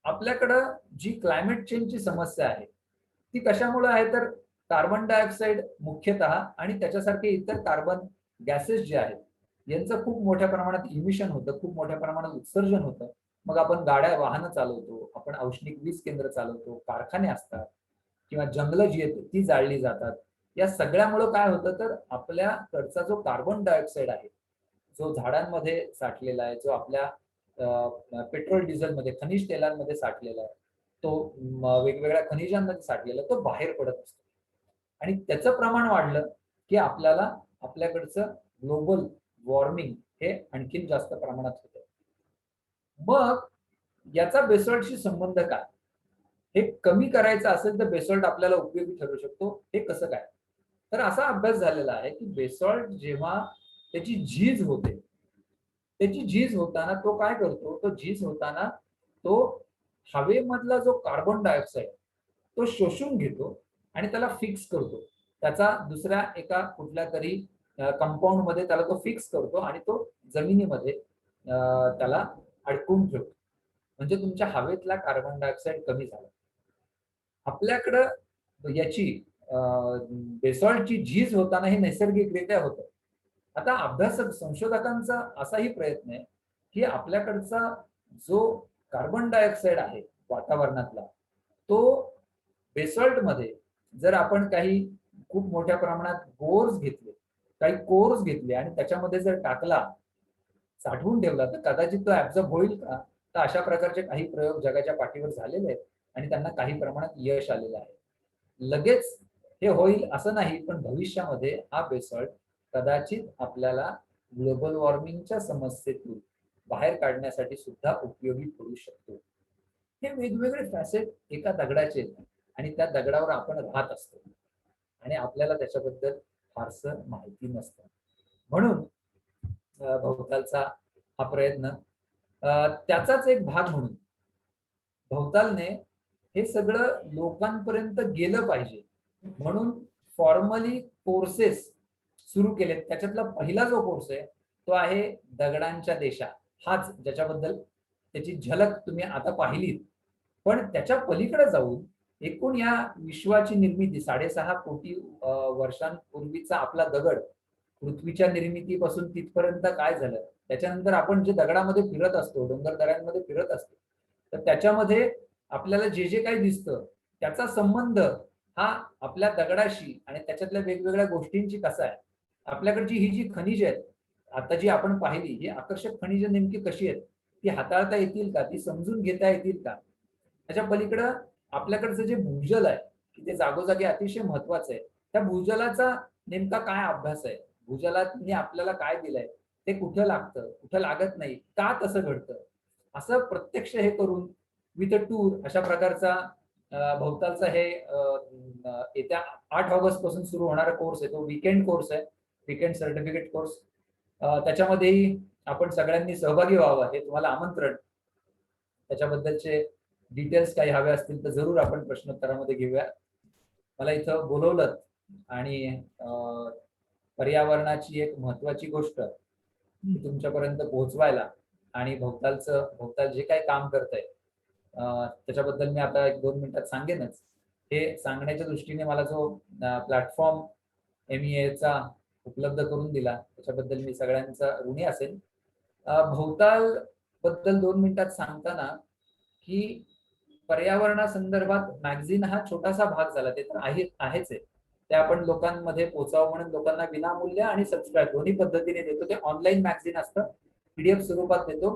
आपल्याकडं जी क्लायमेट चेंजची समस्या आहे, ती कशामुळे आहे, तर कार्बन डायऑक्साईड मुख्यतः आणि त्याच्यासारखे इतर कार्बन गॅसेस जे आहेत, यांचं खूप मोठ्या प्रमाणात इमिशन होतं, खूप मोठ्या प्रमाणात उत्सर्जन होतं. मग आपण गाड्या, वाहनं चालवतो, आपण औष्णिक वीज केंद्र चालवतो, कारखाने असतात किंवा जंगलं जी आहेत ती जाळली जातात. या सगळ्यामुळं काय होतं, तर आपल्याकडचा जो कार्बन डायऑक्साईड आहे, जो झाडांमध्ये साठलेला आहे, जो आपल्या पेट्रोल डिझेलमध्ये, खनिज तेलांमध्ये साठलेला आहे, तो वेगवेगळ्या खनिजांमध्ये साठलेला तो बाहेर पडत असतो आणि त्याचं प्रमाण वाढलं की आपल्याकडचं ग्लोबल वॉर्मिंग हे आणखीन जास्त प्रमाणात होतं. मग याचा बेसॉल्टशी संबंध काय? हे कमी करायचं असेल तर बेसॉल्ट आपल्याला उपयोगी ठरू शकतो. हे कसं काय? तर असा अभ्यास झालेला आहे की बेसॉल्ट जेव्हा त्याची झीज होते, त्याची झीज होताना तो काय करतो? तो झीज होताना तो हवेमधला जो कार्बन डायऑक्साईड तो शोषून घेतो आणि त्याला फिक्स करतो. त्याचा दुसऱ्या एका कुठल्यातरी कंपाऊंड मध्ये त्याला तो फिक्स करतो आणि तो जमिनीमध्ये त्याला अडकवून ठेवतो. म्हणजे तुमच्या हवेतला कार्बन डायऑक्साईड कमी झाला. आपल्याकडं याची बेसॉल्टची झीज होताना हे नैसर्गिकरित्या होतं. आता अभ्यासक संशोधकांचा असाही प्रयत्न आहे की आपल्याकडचा जो कार्बन डायऑक्साईड आहे वातावरणातला तो बेसॉल्टमध्ये जर आपण काही खूप मोठ्या प्रमाणात काही कोर्स घेतले आणि त्याच्यामध्ये जर टाकला, साठवून ठेवला तर कदाचित तो ऍब्झॉर्ब होईल का? तर अशा प्रकारचे काही प्रयोग जगाच्या पाठीवर झालेले आहेत आणि त्यांना काही प्रमाणात यश आलेलं आहे. लगेच हे होईल असं नाही, पण भविष्यामध्ये हा बेसॉल्ट कदाचित आपल्याला ग्लोबल वॉर्मिंगच्या समस्येतून बाहेर काढण्यासाठी सुद्धा उपयोगी पडू शकतो. हे वेगवेगळे फॅसेट एका दगडाचे आहेत आणि त्या दगडावर आपण राहत असतो आणि आपल्याला त्याच्याबद्दल फारसं माहिती नसतं. म्हणून भोवतालचा हा प्रयत्न त्याचाच एक भाग म्हणून भोवतालने हे सगळं लोकांपर्यंत गेलं पाहिजे म्हणून फॉर्मली कोर्सेस सुरू केलेत. त्याच्यातला पहिला जो कोर्स आहे तो आहे दगडांच्या देशा. हाच ज्याच्याबद्दल त्याची झलक तुम्ही आता पाहिलीत. पण त्याच्या पलीकडे जाऊन एकूण या विश्वाची निर्मिती 6.5 कोटी वर्षांपूर्वीचा आपला दगड पृथ्वीच्या निर्मितीपासून तिथपर्यंत काय झालं, त्याच्यानंतर आपण जे दगडामध्ये फिरत असतो, डोंगरदऱ्यांमध्ये फिरत असतो, तर त्याच्यामध्ये आपल्याला जे जे काही दिसतं त्याचा संबंध हा आपल्या दगडाशी आणि त्याच्यातल्या वेगवेगळ्या गोष्टींची कसा आहे. आपल्याकडची ही जी खनिज आहेत आता जी आपण पाहिली, ही आकर्षक खनिज नेमकी कशी आहेत, ती हाताळता येतील का, ती समजून घेता येतील का? त्याच्या पलीकडं आपल्याकडचं जे भूजल आहे की ते जागोजागी अतिशय महत्वाचं आहे. त्या भूजलाचा नेमका काय अभ्यास आहे, भूजलाने आपल्याला काय दिलंय, ते कुठं लागतं, कुठं लागत नाही, का तसं घडतं, असं प्रत्यक्ष हे करून विथ अ टूर अशा प्रकारचा भोवतालचा हे येत्या 8 ऑगस्ट पासून सुरू होणारा कोर्स आहे. तो वीकेंड कोर्स आहे, वीकेंड सर्टिफिकेट कोर्स. त्याच्यामध्येही आपण सगळ्यांनी सहभागी व्हावं हे तुम्हाला आमंत्रण. त्याच्याबद्दलचे डिटेल्स काही हवे असतील तर जरूर आपण प्रश्नोत्तरामध्ये घेऊया. मला इथं बोलवलं आणि पर्यावरणाची एक महत्वाची गोष्ट तुमच्यापर्यंत पोहोचवायला आणि भोवताल जे काही काम करतंय त्याच्याबद्दल मी आता 1-2 मिनिटात सांगेनच. हे सांगण्याच्या दृष्टीने मला जो प्लॅटफॉर्म MEA उपलब्ध करून दिला त्याच्याबद्दल मी सगळ्यांचा ऋणी असेल. भोवताल बद्दल 2 मिनिटात सांगताना की पर्यावरणासंदर्भात मॅगझिन हा छोटासा भाग झाला, ते तर आहेच आहे. ते आपण लोकांमध्ये पोहोचावं म्हणून लोकांना विनामूल्य आणि सबस्क्राईब दोन्ही पद्धतीने देतो. ते ऑनलाईन मॅगझिन असतं, PDF स्वरूपात देतो.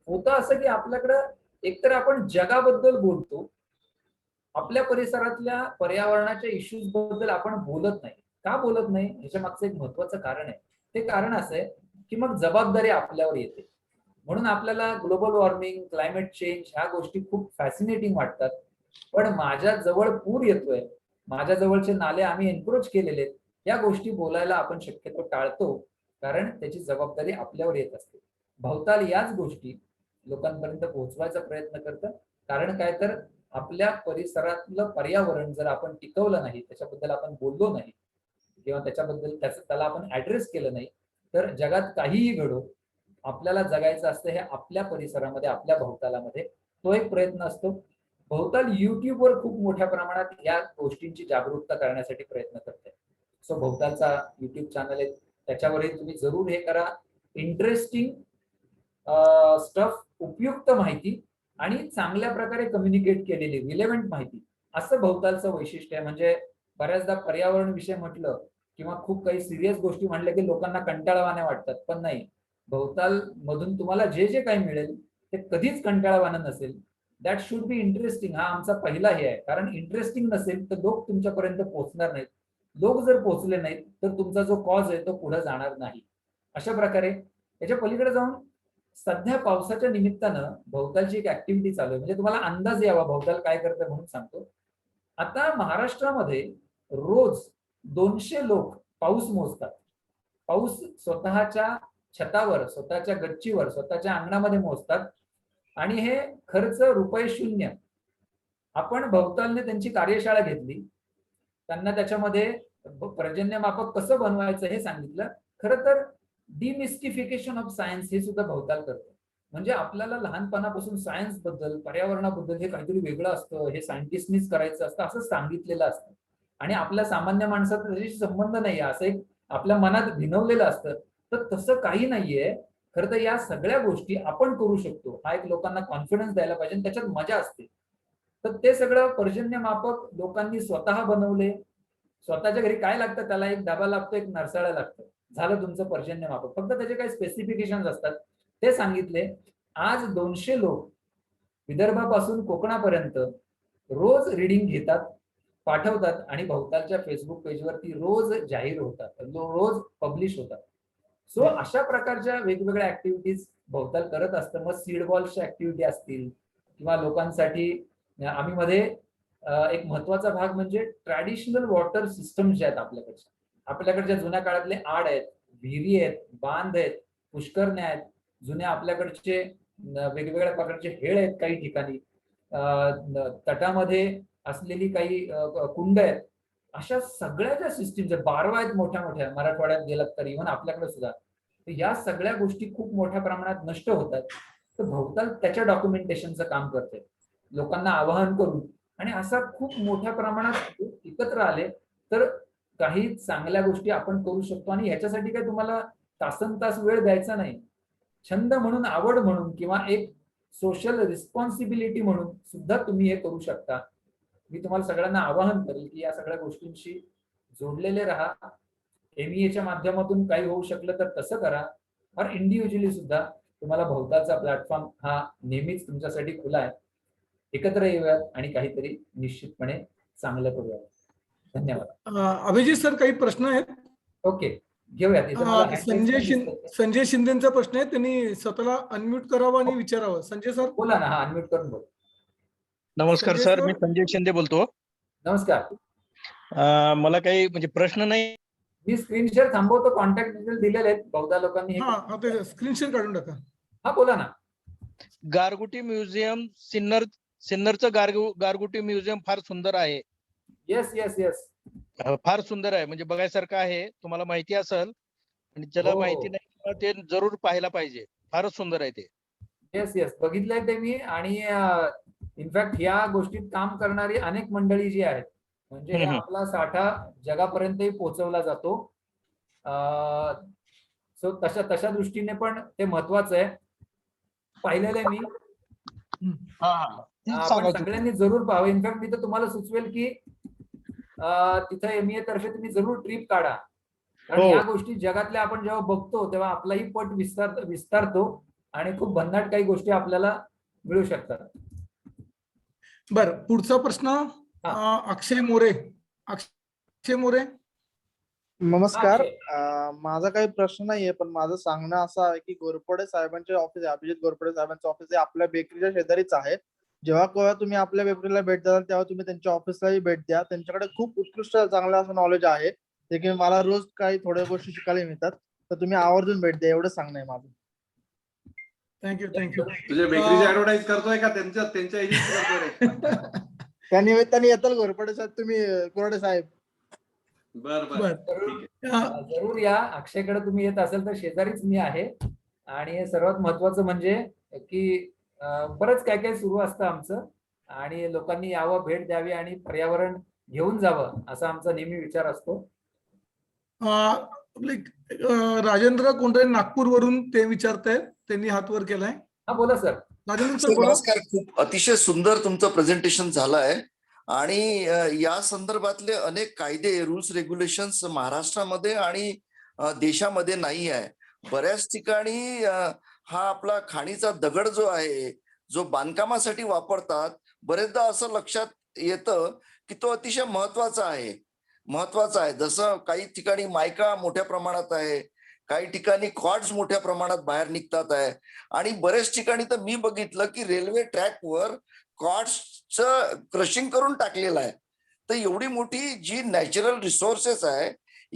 होतं असं की आपल्याकडं एकतर आपण जगाबद्दल बोलतो, आपल्या परिसरातल्या पर्यावरणाच्या इश्यूज बद्दल आपण बोलत नाही. का बोलत नाही? ह्याच्या मागचं एक महत्वाचं कारण आहे. ते कारण असं आहे की मग जबाबदारी आपल्यावर येते. म्हणून आपल्याला ग्लोबल वॉर्मिंग, क्लायमेट चेंज ह्या गोष्टी खूप फॅसिनेटिंग वाटतात. पण माझ्या जवळ पूर येतोय, माझ्या जवळचे नाले आम्ही एन्क्रोच केलेले आहेत, या गोष्टी बोलायला आपण शक्यतो टाळतो, कारण त्याची जबाबदारी आपल्यावर येत असते. भवताल याच गोष्टी लोकांपर्यंत पोहोचवायचा प्रयत्न करतं. कारण काय तर आपल्या परिसरातलं पर्यावरण जर आपण टिकवलं नाही, त्याच्याबद्दल आपण बोललो नाही किंवा त्याला आपण ऍड्रेस केलं नाही, तर जगात काहीही घडो, आपल्याला जगायचं असतं हे आपल्या परिसरामध्ये, आपल्या भोवतालामध्ये. तो एक प्रयत्न असतो. भोवताल युट्यूबवर खूप मोठ्या प्रमाणात या गोष्टींची जागरूकता करण्यासाठी प्रयत्न करते. सो भोवतालचा युट्यूब चॅनल आहे, त्याच्यावरही तुम्ही जरूर हे करा. इंटरेस्टिंग स्टफ, उपयुक्त माहिती आणि चांगल्या प्रकारे कम्युनिकेट केलेली रिलेव्हंट माहिती, असं भोवतालचं वैशिष्ट्य आहे. म्हणजे बऱ्याचदा पर्यावरण विषय म्हटलं किंवा खूप काही सिरियस गोष्टी म्हणल्या की लोकांना कंटाळवाण्या वाटतात, पण नाही, भोवताल मधून तुम्हाला जे जे काही मिळेल ते कधीच कंटाळवाणं नसेल. That should be interesting. हा आमचा पहिला हे आहे, कारण इंटरेस्टिंग नसेल तर लोक तुमच्यापर्यंत पोहोचणार नाहीत. लोक जर पोहोचले नाहीत तर तुमचा जो कॉज आहे तो पुढे जाणार नाही. अशा प्रकारे याच्या पलीकडे जाऊन सध्या पावसाच्या निमित्तानं भोवतालची एक ऍक्टिव्हिटी चालू आहे, म्हणजे तुम्हाला अंदाज यावा भोवताल काय करतं म्हणून सांगतो. आता महाराष्ट्रामध्ये रोज 200 लोक पाऊस मोजतात. पाऊस स्वतःच्या छतावर, स्वतःच्या गच्चीवर, स्वतःच्या अंगणामध्ये मोजतात आणि हे खर्च रुपये शून्य. आपण भोवतालने त्यांची कार्यशाळा घेतली, त्यांना त्याच्यामध्ये पर्जन्यमापक कसं बनवायचं हे सांगितलं. खरं तर डिमिस्टिफिकेशन ऑफ सायन्स हे सुद्धा भोवताल करतं. म्हणजे आपल्याला लहानपणापासून सायन्स बद्दल, पर्यावरणाबद्दल हे काहीतरी वेगळं असतं, हे सायंटिस्टनीच करायचं असतं असं सांगितलेलं असतं आणि आपल्या सामान्य माणसाचा त्याच्याशी संबंध नाही असं एक आपल्या मनात भिनवलेलं असतं. तर तसं काही नाहीये. खरं तर या सगळ्या गोष्टी आपण करू शकतो, हा एक लोकांना कॉन्फिडन्स द्यायला पाहिजे, त्याच्यात मजा असते. तर ते सगळं पर्जन्यमापक लोकांनी स्वतः बनवले. स्वतःच्या घरी काय लागतं, त्याला एक डबा लागतो, एक नरसाळा लागतं, झालं तुमचं पर्जन्यमापक. फक्त त्याचे काही स्पेसिफिकेशन असतात ते सांगितले. आज 200 लोक विदर्भापासून कोकणापर्यंत रोज रीडिंग घेतात, पाठवतात आणि भोवतालच्या फेसबुक पेजवरती रोज जाहीर होतात, रोज पब्लिश होतात. सो अशा प्रकारच्या वेगवेगळ्या ऍक्टिव्हिटीज भोवताल करत असतं. मग सीड बॉल्सच्या ऍक्टिव्हिटी असतील किंवा लोकांसाठी आम्ही मध्ये एक महत्वाचा भाग म्हणजे ट्रॅडिशनल वॉटर सिस्टम जे आहेत आपल्याकडच्या जुन्या काळातले आड आहेत, विहिरी आहेत, बांध आहेत, पुष्करण्या आहेत, जुन्या आपल्याकडचे वेगवेगळ्या प्रकारचे हेळ आहेत काही ठिकाणी, तटामध्ये असलेली काही कुंड आहेत. अशा सगळ्या ज्या सिस्टीम्स आहेत, बारवा आहेत मोठ्या मोठ्या, मराठवाड्यात गेलात तर इव्हन आपल्याकडे सुद्धा, तर या सगळ्या गोष्टी खूप मोठ्या प्रमाणात नष्ट होतात. तर भोवताल त्याच्या डॉक्युमेंटेशनचं काम करते, लोकांना आवाहन करून. आणि असा खूप मोठ्या प्रमाणात एकत्र आले तर काही चांगल्या गोष्टी आपण करू शकतो. आणि ह्याच्यासाठी काय तुम्हाला तासनतास वेळ द्यायचा नाही. छंद म्हणून, आवड म्हणून किंवा एक सोशल रिस्पॉन्सिबिलिटी म्हणून सुद्धा तुम्ही हे करू शकता. मी तुम्हाला सगळ्यांना आवाहन करेल की या सगळ्या गोष्टींशी जोडलेले राहा. MEAच्या माध्यमातून काही होऊ शकलं तर तसं करा. और इंडिव्हिज्युअली सुद्धा तुम्हाला भोवतालचा प्लॅटफॉर्म हा नेहमीच तुमच्यासाठी खुला आहे. एकत्र येऊयात आणि काहीतरी निश्चितपणे चांगलं करूयात. धन्यवाद. अभिजित सर, काही प्रश्न आहेत? ओके, घेऊयात. इथं मला hand raise पण दिसतंय. संजय शिंदेचा प्रश्न आहे, त्यांनी स्वतःला अनम्यूट करावं आणि विचारावं. संजय सर बोला ना. हा, अनम्यूट करून बोल. नमस्कार संजय सर, सर. मी संजय शिंदे बोलतो. नमस्कार. मला काही म्हणजे प्रश्न नाही. मी स्क्रीन शेअर थांबवतो. कॉन्टॅक्ट डिटेल दिलेले आहेत, बहुधा लोकांनी. हा, ते स्क्रीन शेअर काढून टाका. हा, बोला ना. गारगोटी म्युझियम, सिन्नरचं गारगोटी म्युझियम फार सुंदर आहे. Yes yes yes. फार सुंदर आहे, म्हणजे बघायसारखं आहे. तुम्हाला माहिती असेल आणि ज्याला हो, माहिती नाही ते जरूर पाहायला पाहिजे. फारच सुंदर आहे ते. येस येस, बघितलंय ते मी. आणि इनफॅक्ट या गोष्टीत काम करणारी अनेक मंडळी जी आहेत, म्हणजे हे आपला साठा जगापर्यंतही पोहोचवला जातो. सो तशा दृष्टीने पण ते महत्वाचं आहे. पाहिलेलं आहे मी. आपण सगळ्यांनी जरूर पाहावं. इनफॅक्ट मी तर तुम्हाला सुचवेल की तिथं MEA तर्फे तुम्ही जरूर ट्रिप काढा. कारण या गोष्टी जगातल्या आपण जेव्हा बघतो तेव्हा आपलाही पट विस्तारतो आणि खूप भन्नाट काही गोष्टी आपल्याला मिळू शकतात. बर, पुढचा प्रश्न अक्षय मोरे. अक्षय मोरे, नमस्कार. माझा काही प्रश्न नाहीये, पण माझं सांगणं असं आहे की घोरपडे साहेबांचे ऑफिस आहे, अभिजित घोरपडे साहेबांचं ऑफिस आहे, आपल्या बेकरीच्या शेजारीच आहे. जेव्हा केव्हा तुम्ही आपल्या बेकरीला भेट द्याल तेव्हा तुम्ही त्यांच्या ऑफिसलाही भेट द्या. त्यांच्याकडे खूप उत्कृष्ट चांगलं असं नॉलेज आहे, जे की मला रोज काही थोड्या गोष्टी शिकायला मिळतात. तर तुम्ही आवर्जून भेट द्या, एवढं सांगणं आहे माझं. थँक्यू. तुझ्या बेकरीची ऍडव्हर्टाईज करतोय का त्यांच्या एजन्सी करतोय? त्या निमित्ताने येताल घोरपडे साहेब, तुम्ही कोरडे साहेब. बर. जरूर या. अक्षयकडे तुम्ही येत असेल तर शेजारीच मी आहे. आणि सर्वात महत्वाचं म्हणजे की बरंच काय काय सुरू असतं आमचं, आणि लोकांनी यावं, भेट द्यावी आणि पर्यावरण घेऊन जावं असा आमचा नेहमी विचार असतो. राजेंद्र कोंडरे नागपूर वरून ते विचारतायत, त्यांनी हात वर केलाय. हा, बोला सर. राजेंद्र सर बोला. नमस्कार. खूप अतिशय सुंदर तुमचं प्रेझेंटेशन झालं आहे आणि या संदर्भातले अनेक कायदे, रूल्स, रेग्युलेशन्स महाराष्ट्रामध्ये आणि देशामध्ये नाही आहे. बऱ्याच ठिकाणी हा आपला खाणीचा दगड जो आहे, जो बांधकामासाठी वापरतात, बरेचदा असं लक्षात येतं की तो अतिशय महत्वाचा आहे. जसं काही ठिकाणी मायका मोठ्या प्रमाणात आहे, काही ठिकाणी कॉर्ड्स मोठ्या प्रमाणात बाहेर निघतात आहे, आणि बरेच ठिकाणी तर मी बघितलं की रेल्वे ट्रॅकवर कॉर्ड्सचं क्रशिंग करून टाकलेलं आहे. तर एवढी मोठी जी नॅचरल रिसोर्सेस आहे,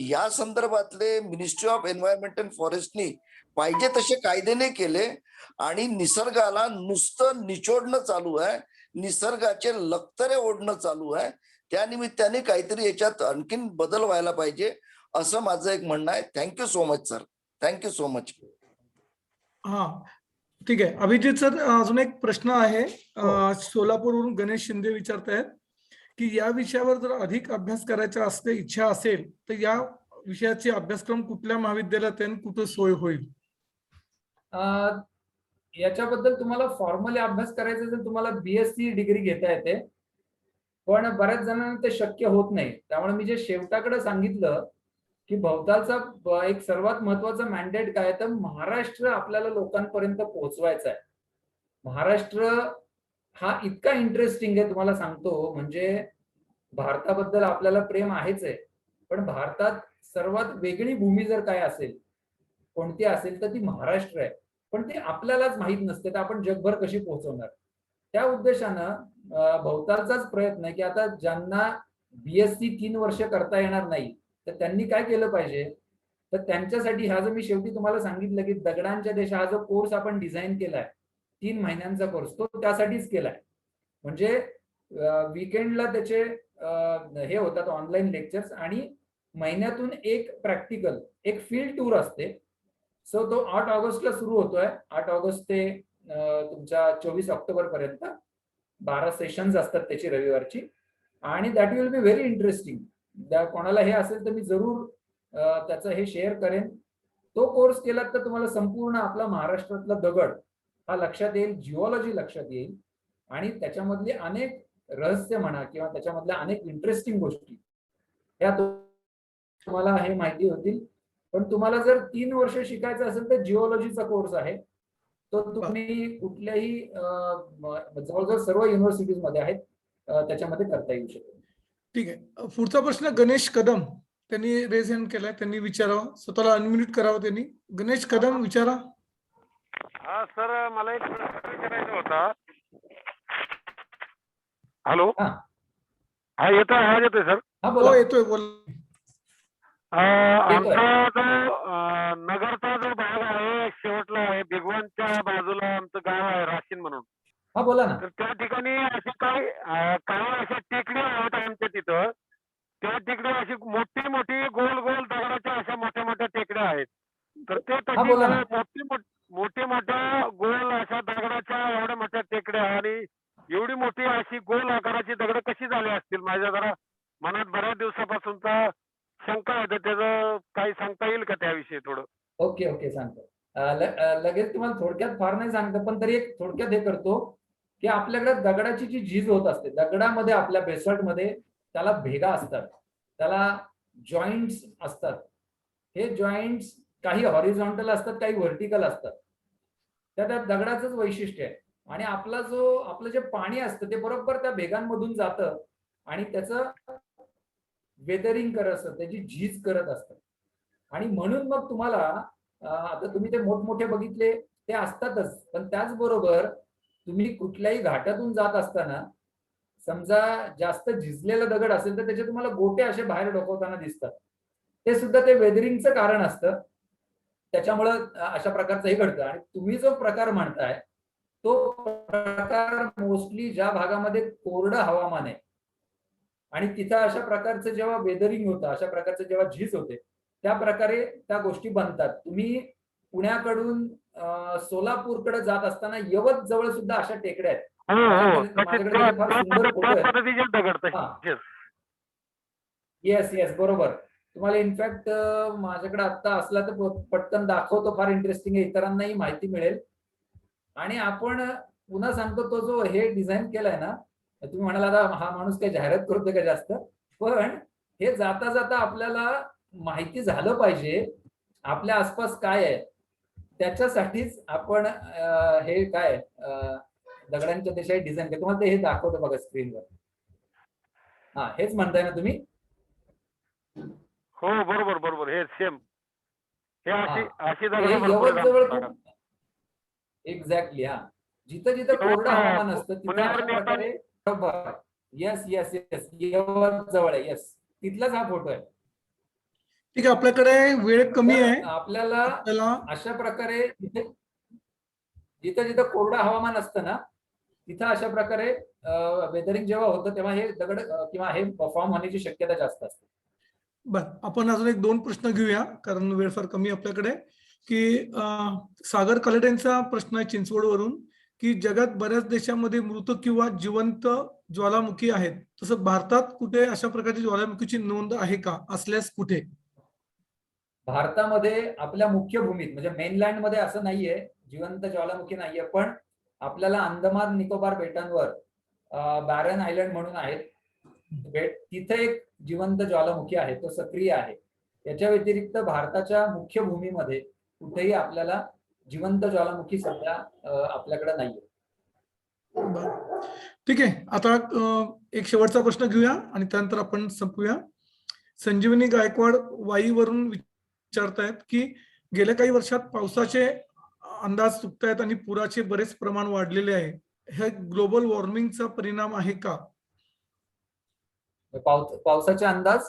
या संदर्भातले मिनिस्ट्री ऑफ एन्व्हायरमेंट अँड फॉरेस्टनी पाहिजे तसे कायदे नाही केले, आणि निसर्गाला नुसतं निचोडणं चालू आहे, निसर्गाचे लक्तरे ओढणं चालू आहे. त्या निमित्ताने काहीतरी याच्यात आणखीन बदल व्हायला पाहिजे, असं माझं एक म्हणणं आहे. Thank you so much sir, thank you so much. हा, ठीक आहे. अभिजित सर, अजून एक प्रश्न आहे. सोलापूरवरून गणेश शिंदे विचारतायत की या विषयावर जर अधिक अभ्यास करायचा इच्छा असेल तर या विषयाचे अभ्यासक्रम कुठल्या महाविद्यालयात आणि कुठं सोय होईल? याच्याबद्दल तुम्हाला फॉर्मली अभ्यास करायचा असेल, तुम्हाला BSc डिग्री घेता येते, पण बऱ्याच जणांना ते शक्य होत नाही. त्यामुळे मी जे शेवटाकडे सांगितलं की भवतालचा एक सर्वात महत्वाचा मॅन्डेट काय, तर महाराष्ट्र आपल्याला लोकांपर्यंत पोहोचवायचा आहे. महाराष्ट्र हा इतका इंटरेस्टिंग आहे, तुम्हाला सांगतो. म्हणजे भारताबद्दल आपल्याला प्रेम आहेच आहे, पण भारतात सर्वात वेगळी भूमी जर काय असेल, कोणती असेल, तर ती महाराष्ट्र आहे. पण ते आपल्यालाच माहित नसते, तर आपण जगभर कशी पोहोचवणार? त्या उद्देशानं भवतालचाच प्रयत्न आहे की आता ज्यांना BSc 3 वर्ष करता येणार नाही, तर त्यांनी काय केलं पाहिजे, तर त्यांच्यासाठी हा जो मी शेवटी तुम्हाला सांगितलं की दगडांच्या देश हा जो कोर्स आपण डिझाईन केलाय, 3 महिन्यांचा कोर्स, तो त्यासाठीच केलाय. म्हणजे वीकेंडला त्याचे हे होतात ऑनलाईन लेक्चर्स, आणि महिन्यातून एक प्रॅक्टिकल, एक फील्ड टूर असते. सो तो 8 ऑगस्टला सुरू होतोय. 8 ऑगस्ट ते तुमच्या 24 ऑक्टोबर पर्यंत 12 सेशन्स असतात त्याची रविवारची, आणि that will be very interesting. कोणाला हे असेल तर मी जरूर त्याचं हे शेअर करेन. तो कोर्स केलात तर तुम्हाला संपूर्ण आपला महाराष्ट्रातला दगड हा लक्षात येईल, जिओलॉजी लक्षात येईल, आणि त्याच्यामधले अनेक रहस्य म्हणा किंवा त्याच्यामधल्या अनेक इंटरेस्टिंग गोष्टी या तुम्हाला हे माहिती होतील. पण तुम्हाला जर 3 वर्ष शिकायचं असेल तर जिओलॉजीचा कोर्स आहे, तो तुम्ही कुठल्याही जवळजवळ सर्व युनिव्हर्सिटीज मध्ये आहेत, त्याच्यामध्ये करता येऊ शकेल. ठीक आहे. पुढचा प्रश्न गणेश कदम त्यांनी रेज हँड केलाय, त्यांनी विचारावं, स्वतःला अनम्यूट करावं त्यांनी. गणेश कदम विचारा. हा सर, मला एक प्रश्न विचारायचा होता. हॅलो, हा येतोय, आवाज येतोय सर? हा हो बोला. येतोय, बोल. आमचा जो नगरचा जो भाग आहे, शेवटला आहे, भिगवणच्या बाजूला आमचं गाव आहे राशीन म्हणून. हा बोला ना. तर त्या ठिकाणी असे काही अशा टेकड्या आहेत आमच्या तिथं. त्या टेकड्या अशी मोठी मोठी गोल गोल दगडाच्या अशा मोठ्या मोठ्या टेकड्या आहेत. तर ते हा बोला ना. मोठ्या गोल अशा दगडाच्या एवढ्या मोठ्या टेकड्या, आणि एवढी मोठी अशी गोल आकाराची दगड कशी झाली असतील? माझ्या जरा मनात बऱ्याच दिवसापासूनचा शंका आहे, तर त्याचं काही सांगता येईल का त्याविषयी थोडं? ओके सांगतो. लगेच तुम्हाला थोडक्यात फार नाही सांगतो, पण तरी एक थोडक्यात हे करतो की आपल्याकडे दगडाची जी झीज होत असते, दगडामध्ये आपल्या बेसल्ट मध्ये त्याला भेगा असतात, त्याला जॉईंट्स असतात. हे जॉईंट्स काही हॉरिझॉन्टल असतात, काही व्हर्टिकल असतात. त्या दगडाचंच वैशिष्ट्य आहे. आणि आपलं जे पाणी असतं ते बरोबर त्या भेगांमधून जातं आणि त्याचं वेदरिंग करत असतं, त्याची झीज करत असतं. आणि म्हणून मग तुम्हाला आता तुम्ही ते मोठमोठे बघितले ते असतातच, पण त्याचबरोबर तुम्ही कुठल्याही घाटातून जात असताना समजा जास्त झिजलेला दगड असेल तर त्याचे तुम्हाला गोटे असे बाहेर डोकवताना दिसतात. ते सुद्धा ते वेदरिंगचं कारण असतं. त्याच्यामुळं अशा प्रकारचं हे घडतं. आणि तुम्ही जो प्रकार म्हणताय तो प्रकार मोस्टली ज्या भागामध्ये कोरडं हवामान आहे आणि तिथं अशा प्रकारचं जेव्हा वेदरिंग होतं, अशा प्रकारचं जेव्हा झीज होते, त्या प्रकारे त्या गोष्टी बनतात. तुम्ही पुण्याकडून सोलापूरकडे जात असताना यवत जवळ सुद्धा अशा टेकड्या आहेत. माझ्याकडे फार सुंदर फोटो आहेत. येस बरोबर. तुम्हाला इनफॅक्ट माझ्याकडे आता असला तर पटकन दाखवतो, फार इंटरेस्टिंग आहे, इतरांनाही माहिती मिळेल. आणि आपण पुन्हा सांगतो, तो जो हे डिझाईन केलाय ना, तुम्ही म्हणाला आता हा माणूस काही जाहिरात करतोय का जास्त, पण हे जाता जाता आपल्याला माहिती झालं पाहिजे आपल्या आसपास काय आहे. त्याच्यासाठीच आपण हे काय दगडांच्या देशाची डिझाईन तुम्हाला ते हे दाखवतो बघा स्क्रीनवर. हा हेच म्हणताय ना तुम्ही? हो बरोबर बरोबर हे सेम हे अशी अशी हे दगड भरपूर यवत आहेत जवळ आमच्या भागात. एक्झॅक्टली. हा जिथं जिथं कोरडं हवामान असतं तिथं पुण्यावर अशा प्रकारे बरोबर. येस येस येस यवत जवळ आहे. येस तिथलाच हा फोटो आहे. ठीक आहे, आपल्याकडे वेळ कमी तर आहे. आपल्याला आपल्याला अशा प्रकारे जिथं जिथं कोरडं हवामान असतं ना तिथं अशा प्रकारे वेदरिंग जेव्हा होतं तेव्हा हे दगड किंवा हे फॉर्म होण्याची शक्यता जास्त असते. बर, आपण अजून एक दोन प्रश्न घेऊया कारण वेळ फार कमी आहे आपल्याकडे. की सागर कलेटेंचा प्रश्न आहे चिंचवडवरून, की जगात बऱ्याच देशामध्ये मृत किंवा जिवंत ज्वालामुखी आहेत, तसं भारतात कुठे अशा प्रकारची ज्वालामुखीची नोंद आहे का? असल्यास कुठे? भारतामध्ये आपल्या मुख्य भूमीत म्हणजे मेनलँड मध्ये असं नाहीये, जिवंत ज्वालामुखी नाहीये, पण आपल्याला अंदमान निकोबार बेटांवर बॅरन आयलंड म्हणून आहेत बेट, तिथे एक जिवंत ज्वालामुखी आहे, तो सक्रिय आहे. याच्या व्यतिरिक्त भारताच्या मुख्य भूमीमध्ये कुठेही आपल्याला जिवंत ज्वालामुखी सध्या आपल्याकडे नाहीये. बर, ठीक आहे. आता एक शेवटचा प्रश्न घेऊया आणि त्यानंतर आपण संपूया. संजीवनी गायकवाड वाईवरून विचारतायत की गेल्या काही वर्षात पावसाचे अंदाज चुकतायत आणि पुराचे बरेच प्रमाण वाढलेले आहे. हे ग्लोबल वॉर्मिंगचा परिणाम आहे का? पावसाचे अंदाज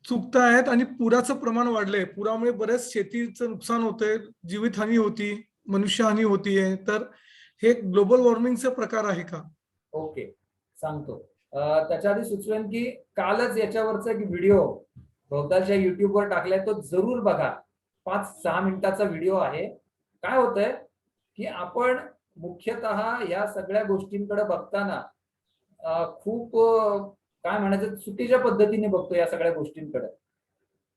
चुकतायत आणि पुराचं प्रमाण वाढलंय. पुरामुळे बरेच शेतीचं नुकसान होतंय, जीवितहानी होती, मनुष्यहानी होतीये. तर हे ग्लोबल वॉर्मिंगचा प्रकार आहे का? ओके सांगतो. त्याच्या आधी सुचवेन की कालच याच्यावरचा एक व्हिडिओ बहुतांच्या युट्यूबवर टाकलाय, तो जरूर बघा. 5-6 मिनिटाचा व्हिडिओ आहे. काय होतंय की आपण मुख्यतः या सगळ्या गोष्टींकडे बघताना खूप काय म्हणायचं चुकीच्या पद्धतीने बघतो या सगळ्या गोष्टींकडे.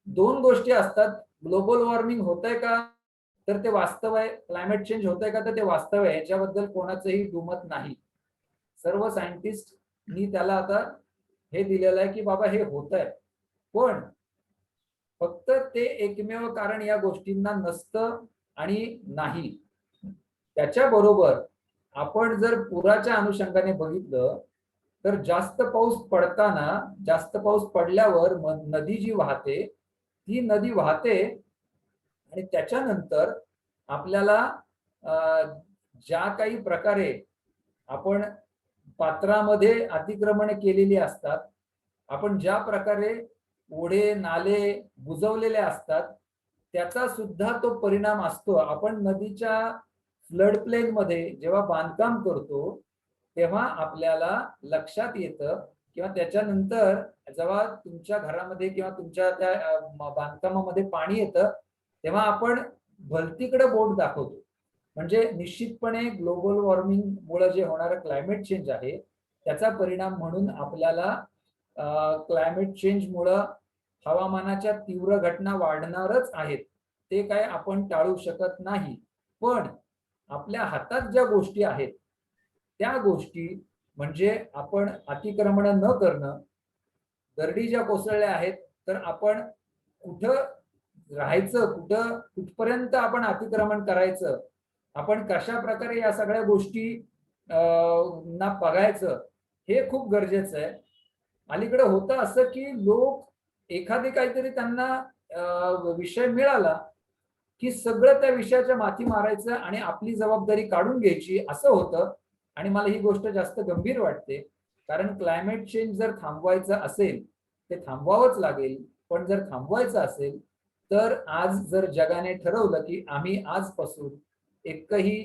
दोन गोष्टी असतात, ग्लोबल वॉर्मिंग होतंय का तर ते वास्तव आहे, क्लायमेट चेंज होतंय का तर ते वास्तव आहे, याच्याबद्दल कोणाचंही दुमत नाही. सर्व सायंटिस्टनी त्याला आता हे दिलेलं आहे की बाबा हे होतंय, पण फक्त ते एकमेव कारण या गोष्टींना नसतं आणि नाही. त्याच्याबरोबर आपण जर पुराच्या अनुषंगाने बघितलं तर जास्त पाऊस पडताना, जास्त पाऊस पडल्यावर नदी जी वाहते ती नदी वाहते आणि त्याच्यानंतर आपल्याला ज्या काही प्रकारे आपण पात्रामध्ये अतिक्रमण केलेली असतात, आपण ज्या प्रकारे ओढे नाले बुजवलेले असतात, त्याचा सुद्धा तो परिणाम असतो. आपण नदीच्या फ्लड प्लेन मध्ये जेव्हा बांधकाम करतो तेव्हा आपल्याला लक्षात येतं किंवा त्याच्यानंतर जेव्हा तुमच्या घरामध्ये किंवा तुमच्या त्या बांधकामामध्ये पाणी येतं तेव्हा आपण भलतीकडे बोट दाखवतो. म्हणजे निश्चितपणे ग्लोबल वॉर्मिंग मुळे जे होणारं क्लायमेट चेंज आहे त्याचा परिणाम म्हणून आपल्याला क्लायमेट चेंज मुळे हवामानाच्या तीव्र घटना वाढणारच आहेत. ते काय आपण टाळू शकत नाही. पण आपल्या हातात ज्या गोष्टी आहेत त्या गोष्टी म्हणजे आपण अतिक्रमण न करणं, दरडी ज्या कोसळल्या आहेत तर आपण कुठं राहायचं, कुठपर्यंत आपण अतिक्रमण करायचं, आपण कशा प्रकारे या सगळ्या गोष्टी ना बघायचं हे खूप गरजेचं आहे. अलीकडे होतं असं की लोक एखादी काहीतरी त्यांना विषय मिळाला की सगळं त्या विषयाच्या माथी मारायचं आणि आपली जबाबदारी काढून घ्यायची असं होतं. आणि मला ही गोष्ट जास्त गंभीर वाटते, कारण क्लायमेट चेंज जर थांबवायचं असेल ते थांबवावंच लागेल. पण जर थांबवायचं असेल तर आज जर जगाने ठरवलं की आम्ही आजपासून एकही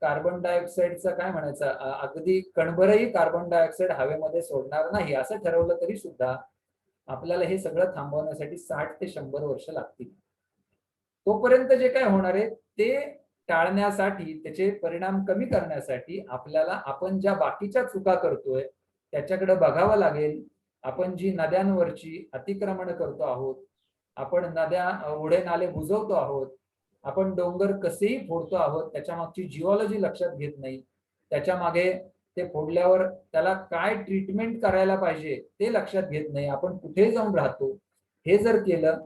कार्बन डायऑक्साईडचा काय म्हणायचं अगदी कणभरही कार्बन डायऑक्साईड हवेमध्ये सोडणार नाही असं ठरवलं तरी सुद्धा आपल्याला हे सगळं थांबवण्यासाठी 60 ते 100 वर्ष लागतील. तोपर्यंत जे काय होणार आहे ते टाळण्यासाठी, त्याचे परिणाम कमी करण्यासाठी आपल्याला आपण ज्या बाकीच्या चुका करतोय त्याच्याकडे बघावं लागेल. आपण जी नद्यांवरची अतिक्रमण करतो आहोत, आपण नद्या ओढे नाले बुजवतो आहोत, आपण डोंगर कसेही फोडतो आहोत, त्याच्या मागची जिओलॉजी लक्षात घेत नाही. त्याच्या मागे ते फोडल्यावर त्याला काय ट्रीटमेंट करायला पाहिजे ते लक्षात घेत नाही. आपण कुठे जाऊन राहतो हे जर केलं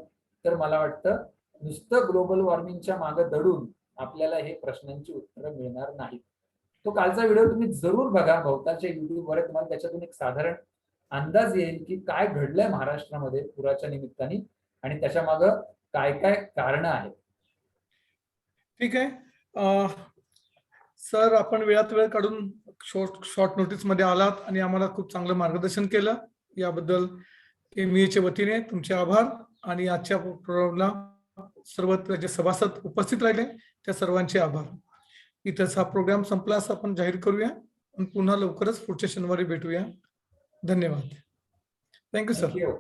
तर मला वाटतं नुसतं ग्लोबल वॉर्मिंगच्या मागे दडून आपल्याला हे प्रश्नांची उत्तरं मिळणार नाहीत. तो कालचा व्हिडिओ तुम्ही जरूर बघा. भोवतालच्या युट्यूबवर आहे. तुम्हाला त्याच्यातून एक साधारण अंदाज येईल की काय घडलंय महाराष्ट्रामध्ये पुराच्या निमित्ताने आणि त्याच्या मागं काय काय कारणं आहेत. ठीक आहे. सर, आपण वेळात वेळ काढून शॉर्ट नोटीस मध्ये आलात आणि आम्हाला खूप चांगलं मार्गदर्शन केलं. याबद्दल MVA च्या वतीने तुमचे आभार. आणि आजच्या प्रोग्रामला सर्व जे सभासद उपस्थित राहिले त्या सर्वांचे आभार. इथंच हा प्रोग्राम संपला असं आपण जाहीर करूया. पुन्हा लवकरच पुढच्या शनिवारी भेटूया. धन्यवाद. Thank you sir. थँक्यू.